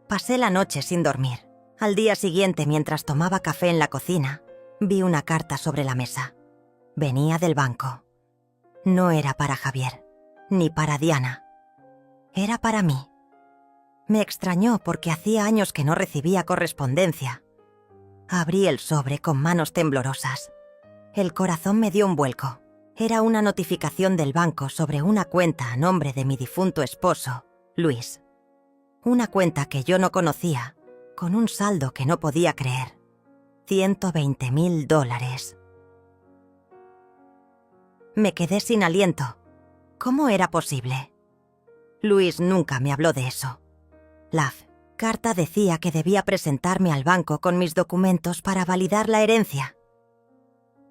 Pasé la noche sin dormir. Al día siguiente, mientras tomaba café en la cocina, vi una carta sobre la mesa. Venía del banco. No era para Javier, ni para Diana. Era para mí. Me extrañó porque hacía años que no recibía correspondencia. Abrí el sobre con manos temblorosas. El corazón me dio un vuelco. Era una notificación del banco sobre una cuenta a nombre de mi difunto esposo, Luis. Una cuenta que yo no conocía, con un saldo que no podía creer. $120,000. Me quedé sin aliento. ¿Cómo era posible? Luis nunca me habló de eso. La carta decía que debía presentarme al banco con mis documentos para validar la herencia.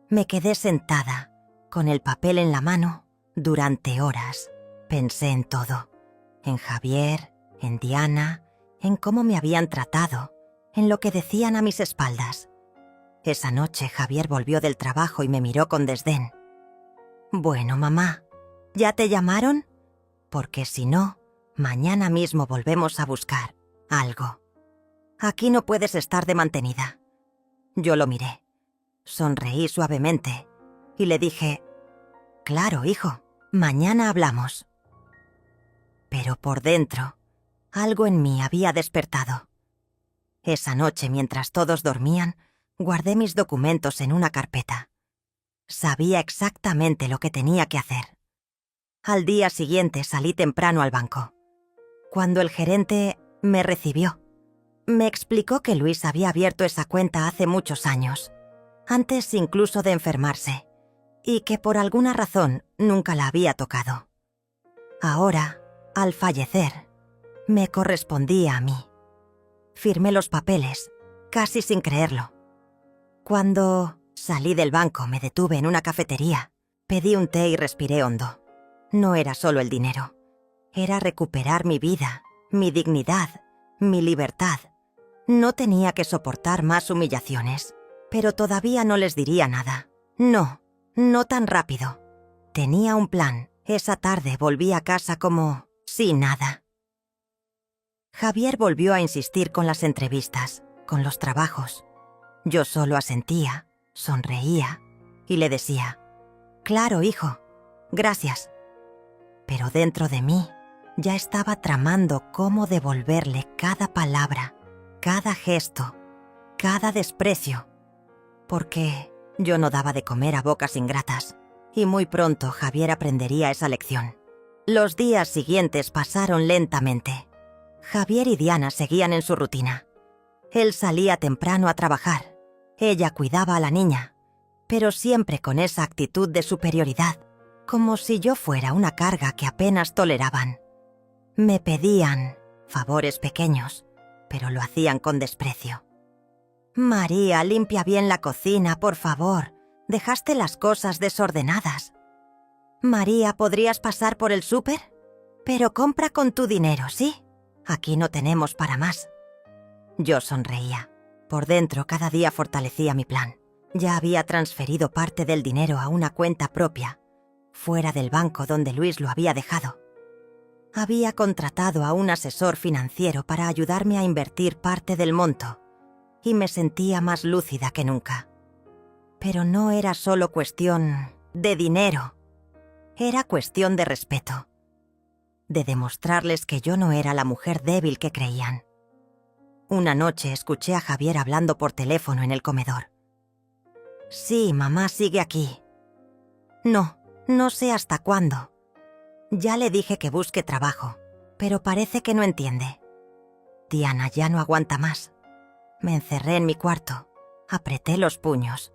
Me quedé sentada, con el papel en la mano, durante horas. Pensé en todo. En Javier, en Diana, en cómo me habían tratado, en lo que decían a mis espaldas. Esa noche Javier volvió del trabajo y me miró con desdén. «Bueno, mamá, ¿ya te llamaron? Porque si no, mañana mismo volvemos a buscar algo. Aquí no puedes estar de mantenida». Yo lo miré. Sonreí suavemente y le dije: «Claro, hijo, mañana hablamos». Pero por dentro, algo en mí había despertado. Esa noche, mientras todos dormían, guardé mis documentos en una carpeta. Sabía exactamente lo que tenía que hacer. Al día siguiente salí temprano al banco. Cuando el gerente me recibió, me explicó que Luis había abierto esa cuenta hace muchos años, antes incluso de enfermarse, y que por alguna razón nunca la había tocado. Ahora, al fallecer, me correspondía a mí. Firmé los papeles, casi sin creerlo. Cuando salí del banco, me detuve en una cafetería, pedí un té y respiré hondo. No era solo el dinero. Era recuperar mi vida, mi dignidad, mi libertad. No tenía que soportar más humillaciones, pero todavía no les diría nada. No, no tan rápido. Tenía un plan. Esa tarde volví a casa como sin nada. Javier volvió a insistir con las entrevistas, con los trabajos. Yo solo asentía, sonreía y le decía: «Claro, hijo, gracias». Pero dentro de mí Ya estaba tramando cómo devolverle cada palabra, cada gesto, cada desprecio, porque yo no daba de comer a bocas ingratas, y muy pronto Javier aprendería esa lección. Los días siguientes pasaron lentamente. Javier y Diana seguían en su rutina. Él salía temprano a trabajar, ella cuidaba a la niña, pero siempre con esa actitud de superioridad, como si yo fuera una carga que apenas toleraban. Me pedían favores pequeños, pero lo hacían con desprecio. «María, limpia bien la cocina, por favor. Dejaste las cosas desordenadas. María, ¿podrías pasar por el súper? Pero compra con tu dinero, ¿sí? Aquí no tenemos para más». Yo sonreía. Por dentro cada día fortalecía mi plan. Ya había transferido parte del dinero a una cuenta propia, fuera del banco donde Luis lo había dejado. Había contratado a un asesor financiero para ayudarme a invertir parte del monto, y me sentía más lúcida que nunca. Pero no era solo cuestión de dinero. Era cuestión de respeto. De demostrarles que yo no era la mujer débil que creían. Una noche escuché a Javier hablando por teléfono en el comedor. «Sí, mamá sigue aquí». No sé hasta cuándo. Ya le dije que busque trabajo, pero parece que no entiende. Diana ya no aguanta más. Me encerré en mi cuarto, apreté los puños.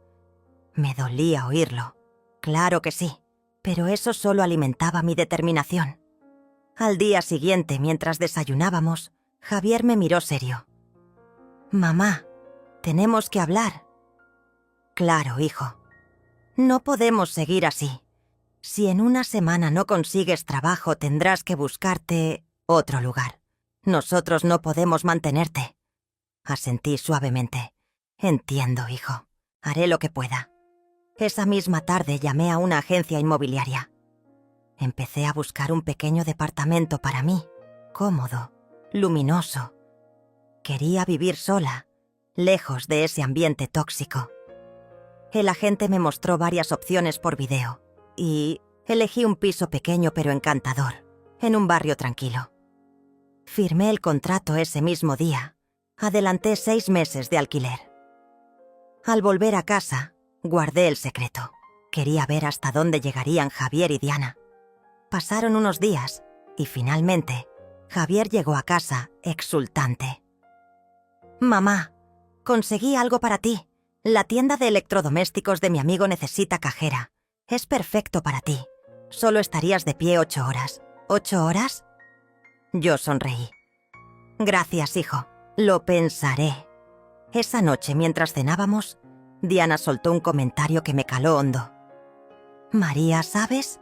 Me dolía oírlo. Claro que sí, pero eso solo alimentaba mi determinación. Al día siguiente, mientras desayunábamos, Javier me miró serio. «Mamá, tenemos que hablar». «Claro, hijo. No podemos seguir así. Si en una semana no consigues trabajo, tendrás que buscarte otro lugar. Nosotros no podemos mantenerte». Asentí suavemente. «Entiendo, hijo. Haré lo que pueda». Esa misma tarde llamé a una agencia inmobiliaria. Empecé a buscar un pequeño departamento para mí, cómodo, luminoso. Quería vivir sola, lejos de ese ambiente tóxico. El agente me mostró varias opciones por video y elegí un piso pequeño pero encantador, en un barrio tranquilo. Firmé el contrato ese mismo día. Adelanté 6 meses de alquiler. Al volver a casa, guardé el secreto. Quería ver hasta dónde llegarían Javier y Diana. Pasaron unos días y finalmente Javier llegó a casa exultante. «Mamá, conseguí algo para ti. La tienda de electrodomésticos de mi amigo necesita cajera. Es perfecto para ti. Solo estarías de pie 8 horas. ¿8 horas?» Yo sonreí. «Gracias, hijo. Lo pensaré». Esa noche, mientras cenábamos, Diana soltó un comentario que me caló hondo. «María, ¿sabes?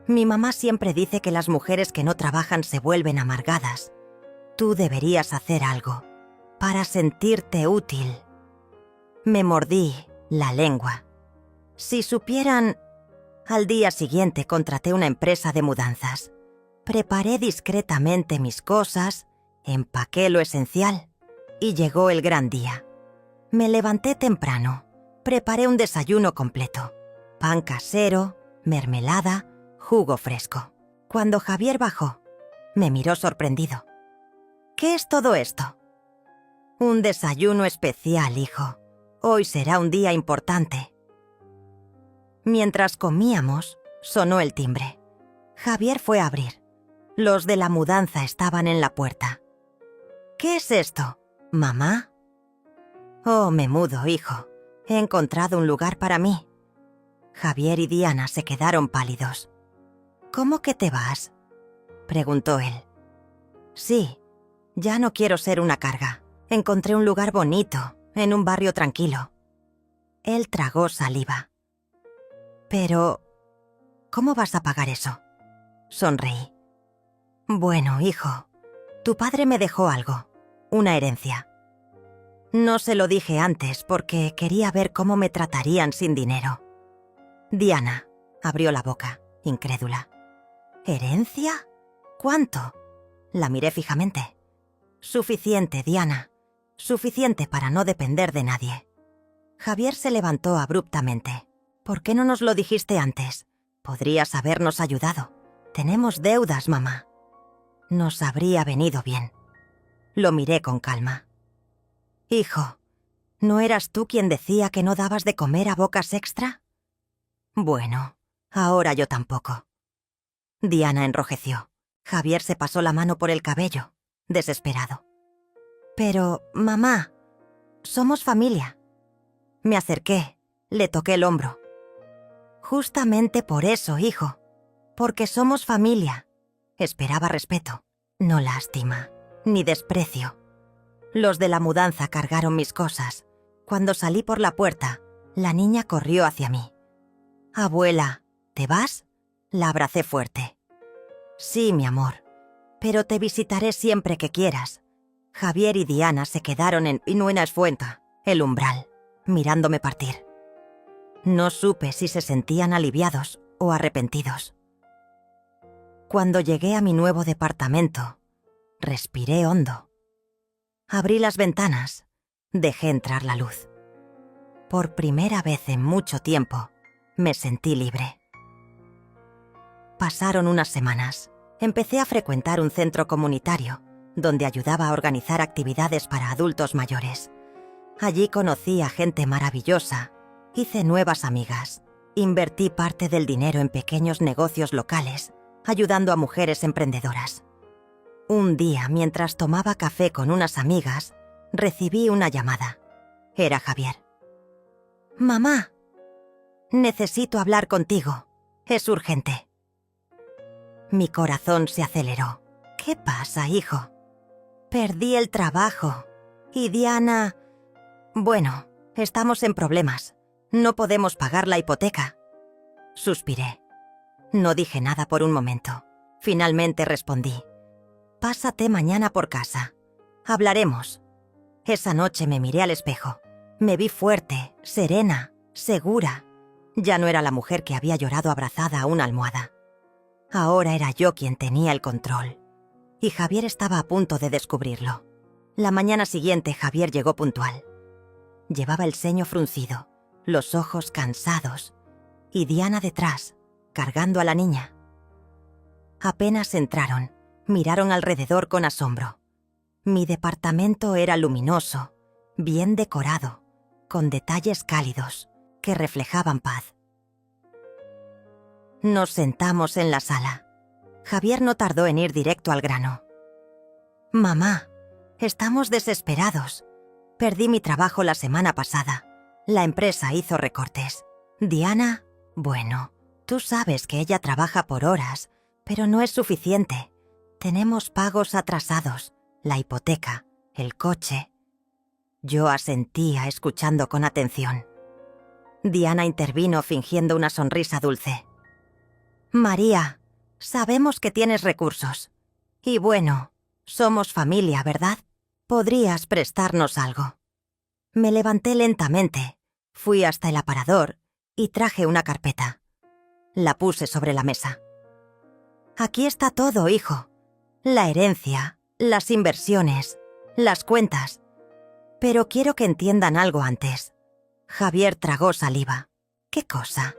Mi mamá siempre dice que las mujeres que no trabajan se vuelven amargadas. Tú deberías hacer algo para sentirte útil». Me mordí la lengua. Si supieran... Al día siguiente contraté una empresa de mudanzas. Preparé discretamente mis cosas, empaqué lo esencial y llegó el gran día. Me levanté temprano, preparé un desayuno completo. Pan casero, mermelada, jugo fresco. Cuando Javier bajó, me miró sorprendido. «¿Qué es todo esto?» «Un desayuno especial, hijo. Hoy será un día importante». Mientras comíamos, sonó el timbre. Javier fue a abrir. Los de la mudanza estaban en la puerta. «¿Qué es esto, mamá?» «Oh, me mudo, hijo. He encontrado un lugar para mí». Javier y Diana se quedaron pálidos. «¿Cómo que te vas?», preguntó él. «Sí, ya no quiero ser una carga. Encontré un lugar bonito, en un barrio tranquilo». Él tragó saliva. «Pero, ¿cómo vas a pagar eso?», sonreí. «Bueno, hijo, tu padre me dejó algo, una herencia. No se lo dije antes porque quería ver cómo me tratarían sin dinero». Diana abrió la boca, incrédula. «¿Herencia? ¿Cuánto?». La miré fijamente. «Suficiente, Diana. Suficiente para no depender de nadie». Javier se levantó abruptamente. «¿Por qué no nos lo dijiste antes? Podrías habernos ayudado. Tenemos deudas, mamá». Nos habría venido bien. Lo miré con calma. Hijo, ¿no eras tú quien decía que no dabas de comer a bocas extra? Bueno, ahora yo tampoco. Diana enrojeció. Javier se pasó la mano por el cabello, desesperado. Pero, mamá, somos familia. Me acerqué, le toqué el hombro. Justamente por eso, hijo, porque somos familia. Esperaba respeto, no lástima, ni desprecio. Los de la mudanza cargaron mis cosas. Cuando salí por la puerta, la niña corrió hacia mí. Abuela, ¿te vas? La abracé fuerte. Sí, mi amor, pero te visitaré siempre que quieras. Javier y Diana se quedaron en Pinuenas-Fuenta, el umbral, mirándome partir. No supe si se sentían aliviados o arrepentidos. Cuando llegué a mi nuevo departamento, respiré hondo. Abrí las ventanas, dejé entrar la luz. Por primera vez en mucho tiempo, me sentí libre. Pasaron unas semanas. Empecé a frecuentar un centro comunitario, donde ayudaba a organizar actividades para adultos mayores. Allí conocí a gente maravillosa, hice nuevas amigas, invertí parte del dinero en pequeños negocios locales, ayudando a mujeres emprendedoras. Un día, mientras tomaba café con unas amigas, recibí una llamada. Era Javier. «Mamá, necesito hablar contigo. Es urgente». Mi corazón se aceleró. «¿Qué pasa, hijo?» «Perdí el trabajo. Y Diana... Bueno, estamos en problemas. No podemos pagar la hipoteca». Suspiré. No dije nada por un momento. Finalmente respondí. «Pásate mañana por casa. Hablaremos». Esa noche me miré al espejo. Me vi fuerte, serena, segura. Ya no era la mujer que había llorado abrazada a una almohada. Ahora era yo quien tenía el control. Y Javier estaba a punto de descubrirlo. La mañana siguiente Javier llegó puntual. Llevaba el ceño fruncido, los ojos cansados, y Diana detrás, cargando a la niña. Apenas entraron, miraron alrededor con asombro. Mi departamento era luminoso, bien decorado, con detalles cálidos que reflejaban paz. Nos sentamos en la sala. Javier no tardó en ir directo al grano. «Mamá, estamos desesperados. Perdí mi trabajo la semana pasada. La empresa hizo recortes. Diana, bueno, tú sabes que ella trabaja por horas, pero no es suficiente. Tenemos pagos atrasados, la hipoteca, el coche». Yo asentía escuchando con atención. Diana intervino fingiendo una sonrisa dulce. «María, sabemos que tienes recursos. Y bueno, somos familia, ¿verdad? Podrías prestarnos algo». Me levanté lentamente, fui hasta el aparador y traje una carpeta. La puse sobre la mesa. «Aquí está todo, hijo. La herencia, las inversiones, las cuentas. Pero quiero que entiendan algo antes». Javier tragó saliva. «¿Qué cosa?»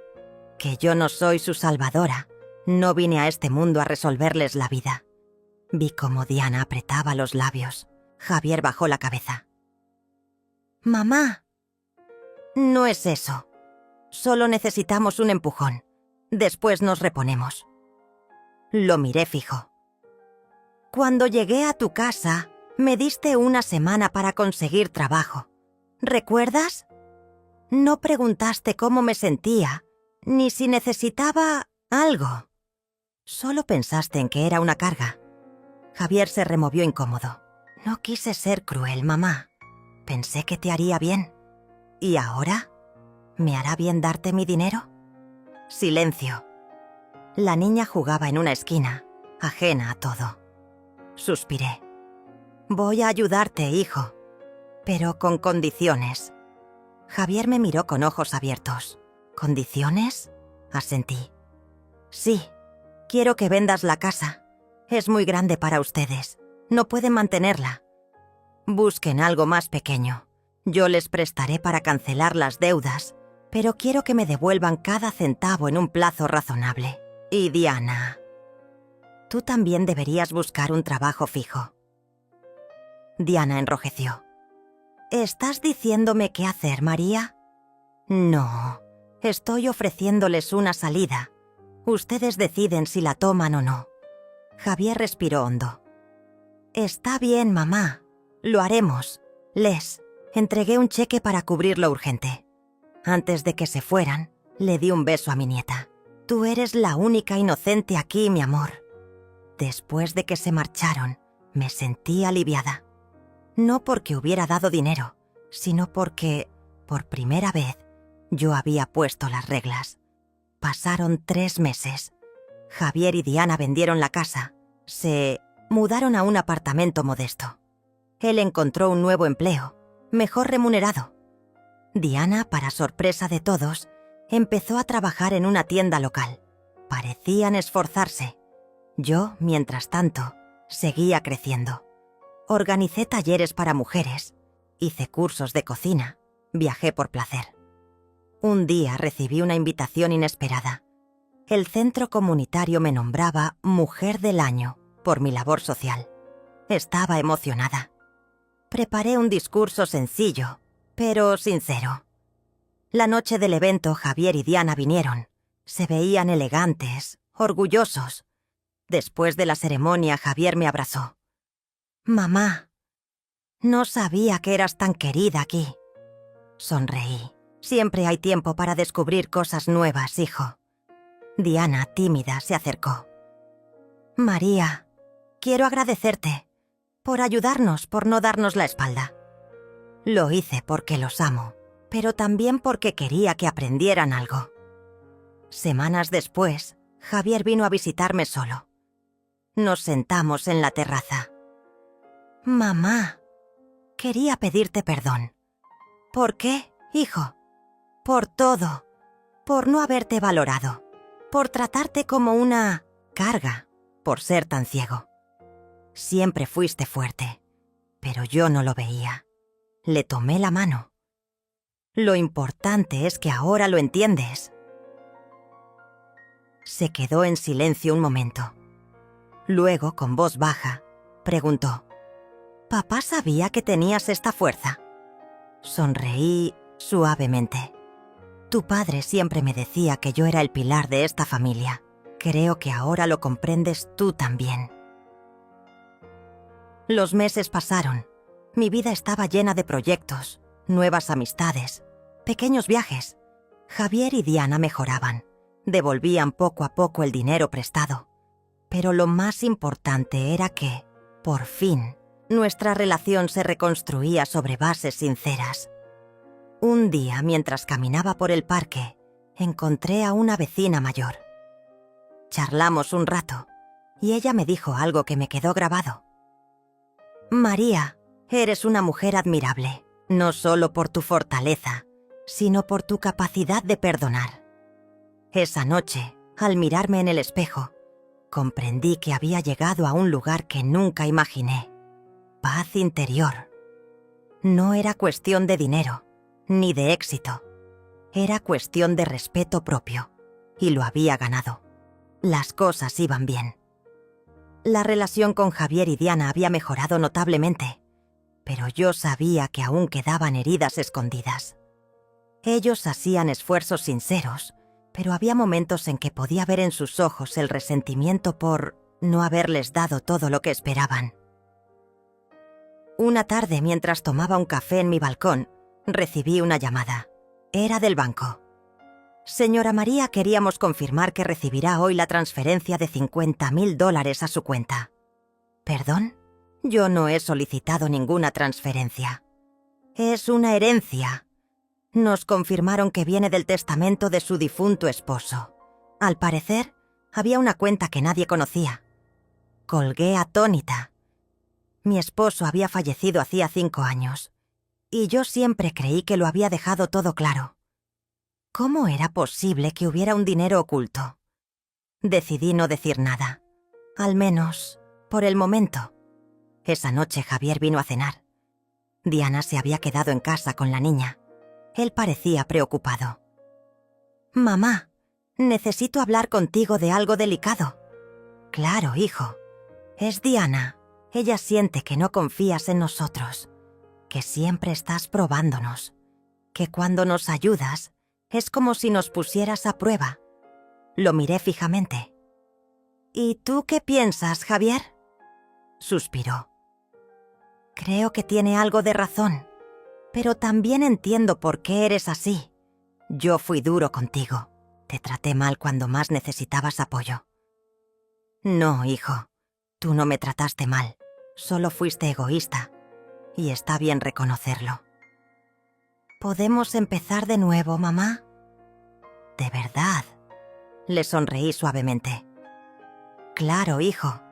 «Que yo no soy su salvadora. No vine a este mundo a resolverles la vida». Vi cómo Diana apretaba los labios. Javier bajó la cabeza. «Mamá, no es eso. Solo necesitamos un empujón. Después nos reponemos». Lo miré fijo. «Cuando llegué a tu casa, me diste una semana para conseguir trabajo. ¿Recuerdas? No preguntaste cómo me sentía, ni si necesitaba algo. Solo pensaste en que era una carga». Javier se removió incómodo. «No quise ser cruel, mamá. Pensé que te haría bien. ¿Y ahora? ¿Me hará bien darte mi dinero?» Silencio. La niña jugaba en una esquina, ajena a todo. Suspiré. «Voy a ayudarte, hijo, pero con condiciones». Javier me miró con ojos abiertos. «¿Condiciones?» Asentí. «Sí, quiero que vendas la casa. Es muy grande para ustedes. No pueden mantenerla. Busquen algo más pequeño. Yo les prestaré para cancelar las deudas, pero quiero que me devuelvan cada centavo en un plazo razonable. Y Diana...» Tú también deberías buscar un trabajo fijo. Diana enrojeció. ¿Estás diciéndome qué hacer, María? No, estoy ofreciéndoles una salida. Ustedes deciden si la toman o no. Javier respiró hondo. Está bien, mamá. Lo haremos. Les entregué un cheque para cubrir lo urgente. Antes de que se fueran, le di un beso a mi nieta. Tú eres la única inocente aquí, mi amor. Después de que se marcharon, me sentí aliviada. No porque hubiera dado dinero, sino porque, por primera vez, yo había puesto las reglas. Pasaron 3 meses. Javier y Diana vendieron la casa. Se mudaron a un apartamento modesto. Él encontró un nuevo empleo, mejor remunerado. Diana, para sorpresa de todos, empezó a trabajar en una tienda local. Parecían esforzarse. Yo, mientras tanto, seguía creciendo. Organicé talleres para mujeres, hice cursos de cocina, viajé por placer. Un día recibí una invitación inesperada. El centro comunitario me nombraba Mujer del Año por mi labor social. Estaba emocionada. Preparé un discurso sencillo, pero sincero. La noche del evento, Javier y Diana vinieron. Se veían elegantes, orgullosos. Después de la ceremonia, Javier me abrazó. «Mamá, no sabía que eras tan querida aquí». Sonreí. Siempre hay tiempo para descubrir cosas nuevas, hijo. Diana, tímida, se acercó. «María, quiero agradecerte por ayudarnos, por no darnos la espalda. Lo hice porque los amo, pero también porque quería que aprendieran algo». Semanas después, Javier vino a visitarme solo. Nos sentamos en la terraza. «Mamá, quería pedirte perdón». «¿Por qué, hijo?» «Por todo. Por no haberte valorado. Por tratarte como una carga. Por ser tan ciego. Siempre fuiste fuerte, pero yo no lo veía». Le tomé la mano. «Lo importante es que ahora lo entiendes». Se quedó en silencio un momento. Luego, con voz baja, preguntó: «¿Papá sabía que tenías esta fuerza?» Sonreí suavemente. «Tu padre siempre me decía que yo era el pilar de esta familia. Creo que ahora lo comprendes tú también». Los meses pasaron. Mi vida estaba llena de proyectos, nuevas amistades, pequeños viajes. Javier y Diana mejoraban. Devolvían poco a poco el dinero prestado. Pero lo más importante era que, por fin, nuestra relación se reconstruía sobre bases sinceras. Un día, mientras caminaba por el parque, encontré a una vecina mayor. Charlamos un rato, y ella me dijo algo que me quedó grabado. «María, eres una mujer admirable, no solo por tu fortaleza, sino por tu capacidad de perdonar». Esa noche, al mirarme en el espejo, comprendí que había llegado a un lugar que nunca imaginé. Paz interior. No era cuestión de dinero, ni de éxito. Era cuestión de respeto propio, y lo había ganado. Las cosas iban bien. La relación con Javier y Diana había mejorado notablemente, pero yo sabía que aún quedaban heridas escondidas. Ellos hacían esfuerzos sinceros, pero había momentos en que podía ver en sus ojos el resentimiento por no haberles dado todo lo que esperaban. Una tarde, mientras tomaba un café en mi balcón, recibí una llamada. Era del banco. «Señora María, queríamos confirmar que recibirá hoy la transferencia de $50,000 a su cuenta». «¿Perdón? Yo no he solicitado ninguna transferencia. Es una herencia. Nos confirmaron que viene del testamento de su difunto esposo. Al parecer, había una cuenta que nadie conocía». Colgué atónita. Mi esposo había fallecido hacía 5 años, y yo siempre creí que lo había dejado todo claro. ¿Cómo era posible que hubiera un dinero oculto? Decidí no decir nada, al menos por el momento. Esa noche Javier vino a cenar. Diana se había quedado en casa con la niña. Él parecía preocupado. «Mamá, necesito hablar contigo de algo delicado». Claro, hijo. Es Diana. Ella siente que no confías en nosotros, que siempre estás probándonos, que cuando nos ayudas es como si nos pusieras a prueba. Lo miré fijamente. ¿Y tú qué piensas, Javier? Suspiró. Creo que tiene algo de razón, pero también entiendo por qué eres así. Yo fui duro contigo. Te traté mal cuando más necesitabas apoyo. No, hijo. Tú no me trataste mal. Solo fuiste egoísta. Y está bien reconocerlo. ¿Podemos empezar de nuevo, mamá? ¿De verdad? Le sonreí suavemente. Claro, hijo.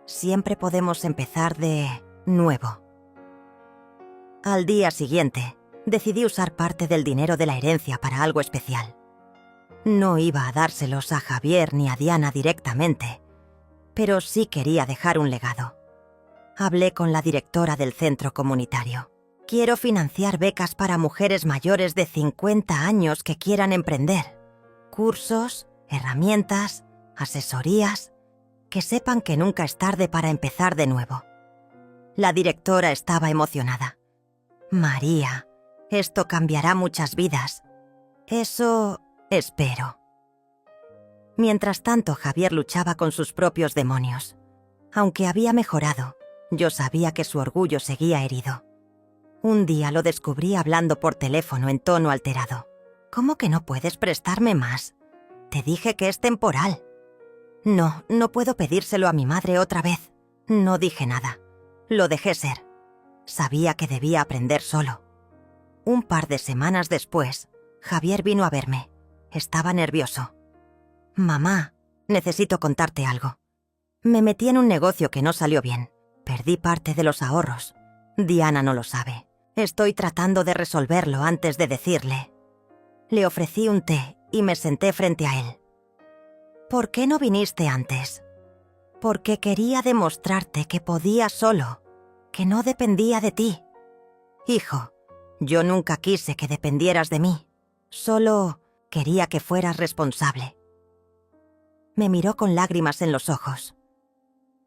Siempre podemos empezar de nuevo. Al día siguiente, decidí usar parte del dinero de la herencia para algo especial. No iba a dárselos a Javier ni a Diana directamente, pero sí quería dejar un legado. Hablé con la directora del centro comunitario. Quiero financiar becas para mujeres mayores de 50 años que quieran emprender. Cursos, herramientas, asesorías, que sepan que nunca es tarde para empezar de nuevo. La directora estaba emocionada. María, esto cambiará muchas vidas. Eso espero. Mientras tanto, Javier luchaba con sus propios demonios. Aunque había mejorado, yo sabía que su orgullo seguía herido. Un día lo descubrí hablando por teléfono en tono alterado. ¿Cómo que no puedes prestarme más? Te dije que es temporal. No, no puedo pedírselo a mi madre otra vez. No dije nada. Lo dejé ser. Sabía que debía aprender solo. Un par de semanas después, Javier vino a verme. Estaba nervioso. Mamá, necesito contarte algo. Me metí en un negocio que no salió bien. Perdí parte de los ahorros. Diana no lo sabe. Estoy tratando de resolverlo antes de decirle. Le ofrecí un té y me senté frente a él. ¿Por qué no viniste antes? Porque quería demostrarte que podía solo, que no dependía de ti. Hijo, yo nunca quise que dependieras de mí. Solo quería que fueras responsable. Me miró con lágrimas en los ojos.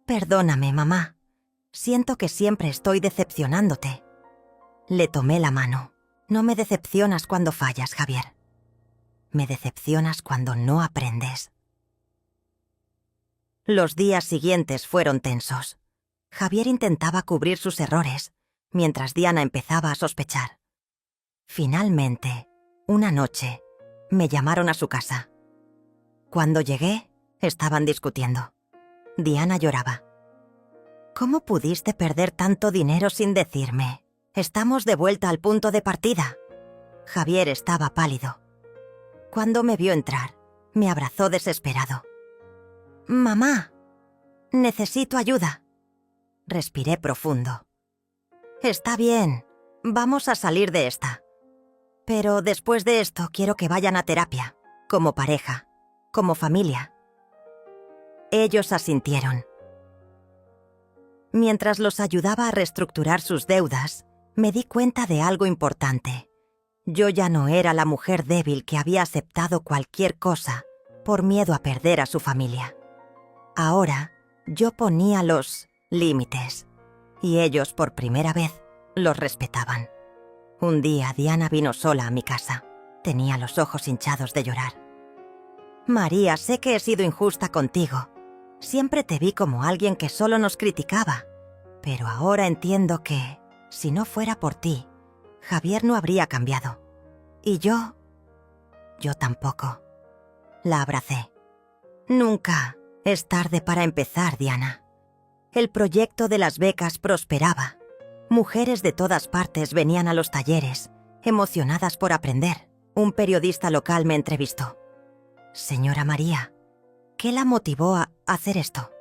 Perdóname, mamá. Siento que siempre estoy decepcionándote. Le tomé la mano. No me decepcionas cuando fallas, Javier. Me decepcionas cuando no aprendes. Los días siguientes fueron tensos. Javier intentaba cubrir sus errores, mientras Diana empezaba a sospechar. Finalmente, una noche, me llamaron a su casa. Cuando llegué, estaban discutiendo. Diana lloraba. ¿Cómo pudiste perder tanto dinero sin decirme? Estamos de vuelta al punto de partida. Javier estaba pálido. Cuando me vio entrar, me abrazó desesperado. «Mamá, necesito ayuda». Respiré profundo. «Está bien, vamos a salir de esta. Pero después de esto quiero que vayan a terapia, como pareja, como familia». Ellos asintieron. Mientras los ayudaba a reestructurar sus deudas, me di cuenta de algo importante. Yo ya no era la mujer débil que había aceptado cualquier cosa por miedo a perder a su familia. Ahora, yo ponía los límites, y ellos, por primera vez, los respetaban. Un día, Diana vino sola a mi casa. Tenía los ojos hinchados de llorar. «María, sé que he sido injusta contigo. Siempre te vi como alguien que solo nos criticaba. Pero ahora entiendo que, si no fuera por ti, Javier no habría cambiado. Y yo tampoco». La abracé. «Nunca es tarde para empezar, Diana». El proyecto de las becas prosperaba. Mujeres de todas partes venían a los talleres, emocionadas por aprender. Un periodista local me entrevistó. «Señora María, ¿qué la motivó a hacer esto?»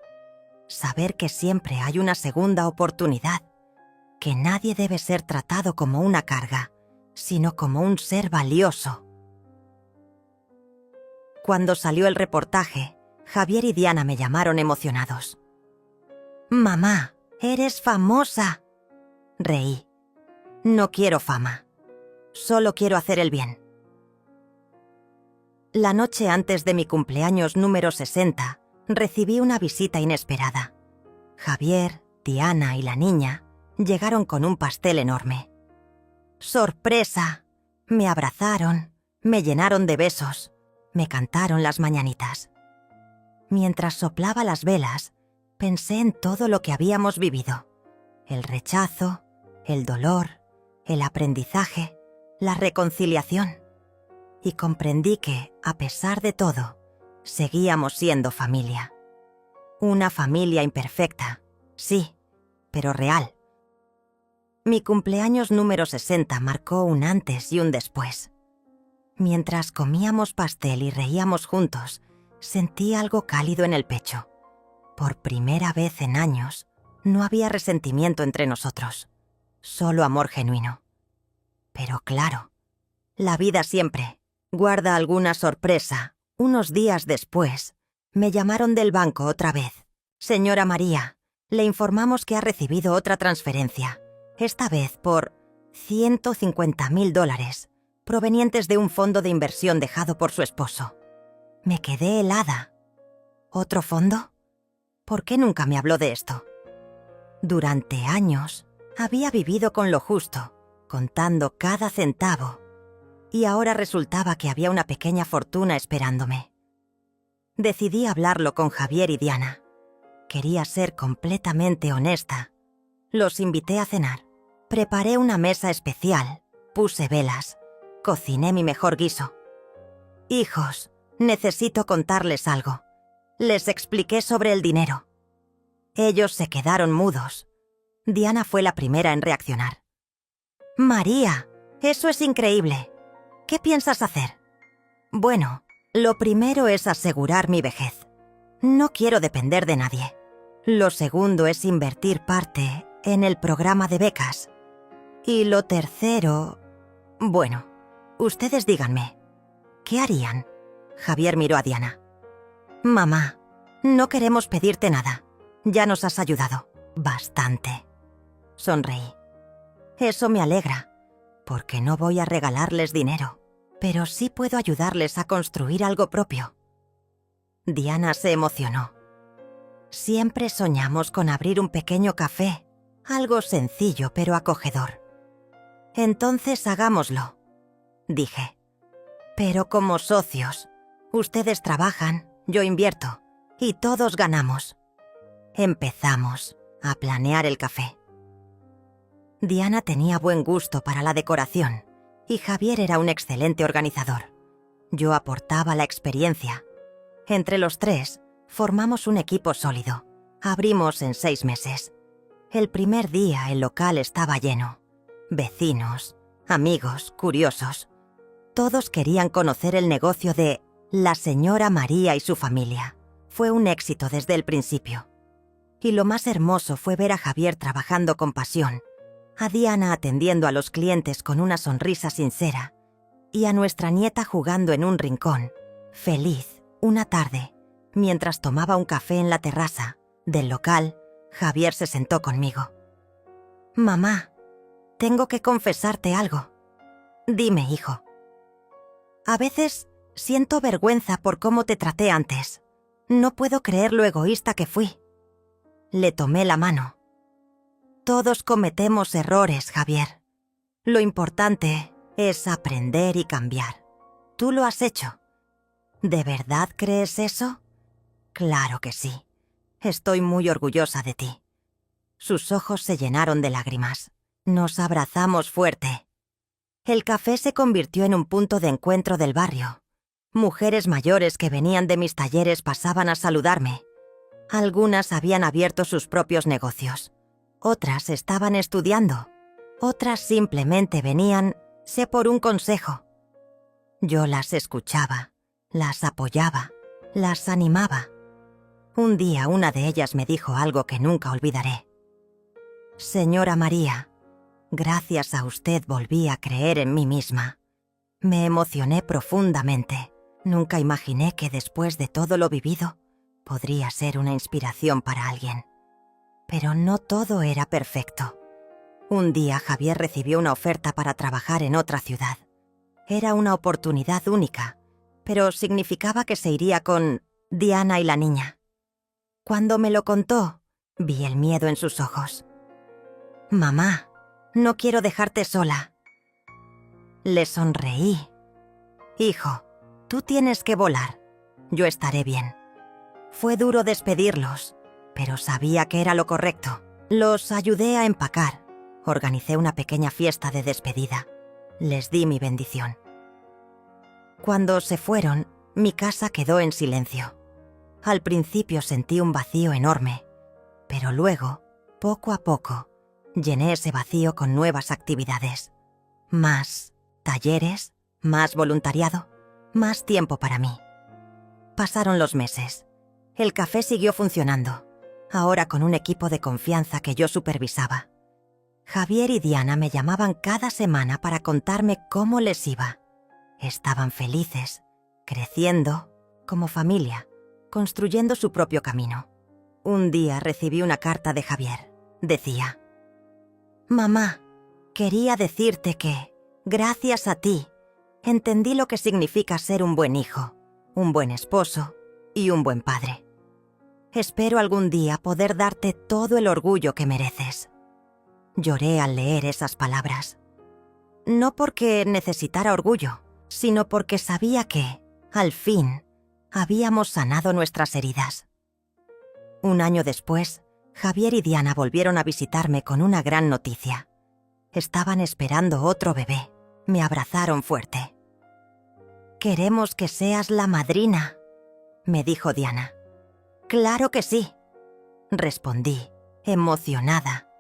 Saber que siempre hay una segunda oportunidad, que nadie debe ser tratado como una carga, sino como un ser valioso. Cuando salió el reportaje, Javier y Diana me llamaron emocionados. «Mamá, eres famosa». Reí. «No quiero fama. Solo quiero hacer el bien». La noche antes de mi cumpleaños número 60, Recibí una visita inesperada. Javier, Diana y la niña llegaron con un pastel enorme. ¡Sorpresa! Me abrazaron, me llenaron de besos, me cantaron las mañanitas. Mientras soplaba las velas, pensé en todo lo que habíamos vivido. El rechazo, el dolor, el aprendizaje, la reconciliación. Y comprendí que, a pesar de todo, seguíamos siendo familia. Una familia imperfecta, sí, pero real. Mi cumpleaños número 60 marcó un antes y un después. Mientras comíamos pastel y reíamos juntos, sentí algo cálido en el pecho. Por primera vez en años, no había resentimiento entre nosotros, solo amor genuino. Pero claro, la vida siempre guarda alguna sorpresa. Unos días después, me llamaron del banco otra vez. Señora María, le informamos que ha recibido otra transferencia, esta vez por $150.000, provenientes de un fondo de inversión dejado por su esposo. Me quedé helada. ¿Otro fondo? ¿Por qué nunca me habló de esto? Durante años, había vivido con lo justo, contando cada centavo, y ahora resultaba que había una pequeña fortuna esperándome. Decidí hablarlo con Javier y Diana. Quería ser completamente honesta. Los invité a cenar. Preparé una mesa especial, puse velas, cociné mi mejor guiso. Hijos, necesito contarles algo. Les expliqué sobre el dinero. Ellos se quedaron mudos. Diana fue la primera en reaccionar. María, eso es increíble. ¿Qué piensas hacer? Bueno, lo primero es asegurar mi vejez. No quiero depender de nadie. Lo segundo es invertir parte en el programa de becas. Y lo tercero... Bueno, ustedes díganme, ¿qué harían? Javier miró a Diana. Mamá, no queremos pedirte nada. Ya nos has ayudado. Bastante. Sonreí. Eso me alegra, porque no voy a regalarles dinero, pero sí puedo ayudarles a construir algo propio. Diana se emocionó. Siempre soñamos con abrir un pequeño café, algo sencillo pero acogedor. Entonces hagámoslo, dije. Pero como socios, ustedes trabajan, yo invierto, y todos ganamos. Empezamos a planear el café. Diana tenía buen gusto para la decoración y Javier era un excelente organizador. Yo aportaba la experiencia. Entre los tres, formamos un equipo sólido. Abrimos en 6 meses. El primer día el local estaba lleno. Vecinos, amigos, curiosos. Todos querían conocer el negocio de la señora María y su familia. Fue un éxito desde el principio. Y lo más hermoso fue ver a Javier trabajando con pasión, a Diana atendiendo a los clientes con una sonrisa sincera y a nuestra nieta jugando en un rincón, feliz, una tarde, mientras tomaba un café en la terraza del local. Javier se sentó conmigo. Mamá, tengo que confesarte algo. Dime, hijo. A veces siento vergüenza por cómo te traté antes. No puedo creer lo egoísta que fui. Le tomé la mano. Todos cometemos errores, Javier. Lo importante es aprender y cambiar. Tú lo has hecho. ¿De verdad crees eso? Claro que sí. Estoy muy orgullosa de ti. Sus ojos se llenaron de lágrimas. Nos abrazamos fuerte. El café se convirtió en un punto de encuentro del barrio. Mujeres mayores que venían de mis talleres pasaban a saludarme. Algunas habían abierto sus propios negocios. Otras estaban estudiando. Otras simplemente venían, sé por un consejo. Yo las escuchaba, las apoyaba, las animaba. Un día una de ellas me dijo algo que nunca olvidaré. Señora María, gracias a usted volví a creer en mí misma. Me emocioné profundamente. Nunca imaginé que después de todo lo vivido, podría ser una inspiración para alguien. Pero no todo era perfecto. Un día Javier recibió una oferta para trabajar en otra ciudad. Era una oportunidad única, pero significaba que se iría con Diana y la niña. Cuando me lo contó, vi el miedo en sus ojos. «Mamá, no quiero dejarte sola». Le sonreí. «Hijo, tú tienes que volar. Yo estaré bien». Fue duro despedirlos, pero sabía que era lo correcto. Los ayudé a empacar. Organicé una pequeña fiesta de despedida. Les di mi bendición. Cuando se fueron, mi casa quedó en silencio. Al principio sentí un vacío enorme, pero luego, poco a poco, llené ese vacío con nuevas actividades. Más talleres, más voluntariado, más tiempo para mí. Pasaron los meses. El café siguió funcionando, ahora con un equipo de confianza que yo supervisaba. Javier y Diana me llamaban cada semana para contarme cómo les iba. Estaban felices, creciendo, como familia, construyendo su propio camino. Un día recibí una carta de Javier. Decía: «Mamá, quería decirte que, gracias a ti, entendí lo que significa ser un buen hijo, un buen esposo y un buen padre. Espero algún día poder darte todo el orgullo que mereces». Lloré al leer esas palabras. No porque necesitara orgullo, sino porque sabía que, al fin, habíamos sanado nuestras heridas. Un año después, Javier y Diana volvieron a visitarme con una gran noticia. Estaban esperando otro bebé. Me abrazaron fuerte. «Queremos que seas la madrina», me dijo Diana. «Claro que sí», respondí, emocionada.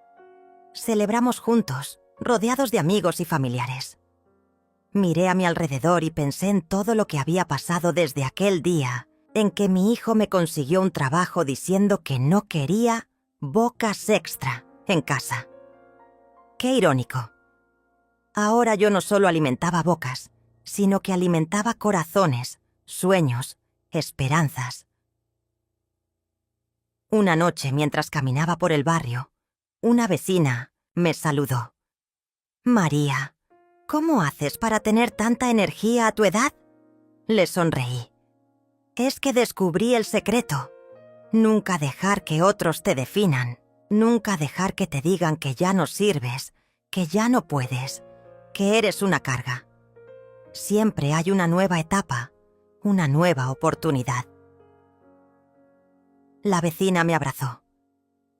Celebramos juntos, rodeados de amigos y familiares. Miré a mi alrededor y pensé en todo lo que había pasado desde aquel día en que mi hijo me consiguió un trabajo diciendo que no quería bocas extra en casa. Qué irónico. Ahora yo no solo alimentaba bocas, sino que alimentaba corazones, sueños, esperanzas. Una noche, mientras caminaba por el barrio, una vecina me saludó. «María, ¿cómo haces para tener tanta energía a tu edad?». Le sonreí. «Es que descubrí el secreto. Nunca dejar que otros te definan. Nunca dejar que te digan que ya no sirves, que ya no puedes, que eres una carga. Siempre hay una nueva etapa, una nueva oportunidad». La vecina me abrazó.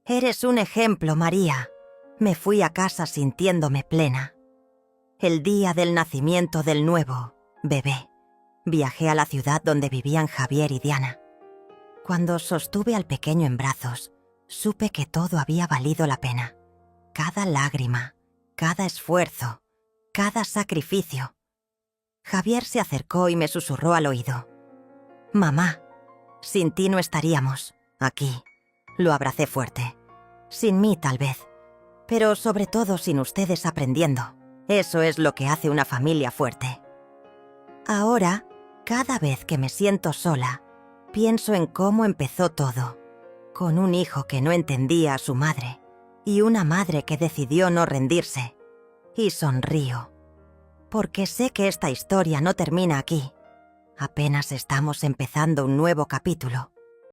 «Eres un ejemplo, María». Me fui a casa sintiéndome plena. El día del nacimiento del nuevo bebé, viajé a la ciudad donde vivían Javier y Diana. Cuando sostuve al pequeño en brazos, supe que todo había valido la pena. Cada lágrima, cada esfuerzo, cada sacrificio. Javier se acercó y me susurró al oído: «Mamá, sin ti no estaríamos aquí». Lo abracé fuerte. Sin mí, tal vez, pero sobre todo sin ustedes aprendiendo. Eso es lo que hace una familia fuerte. Ahora, cada vez que me siento sola, pienso en cómo empezó todo, con un hijo que no entendía a su madre y una madre que decidió no rendirse. Y sonrío, porque sé que esta historia no termina aquí. Apenas estamos empezando un nuevo capítulo.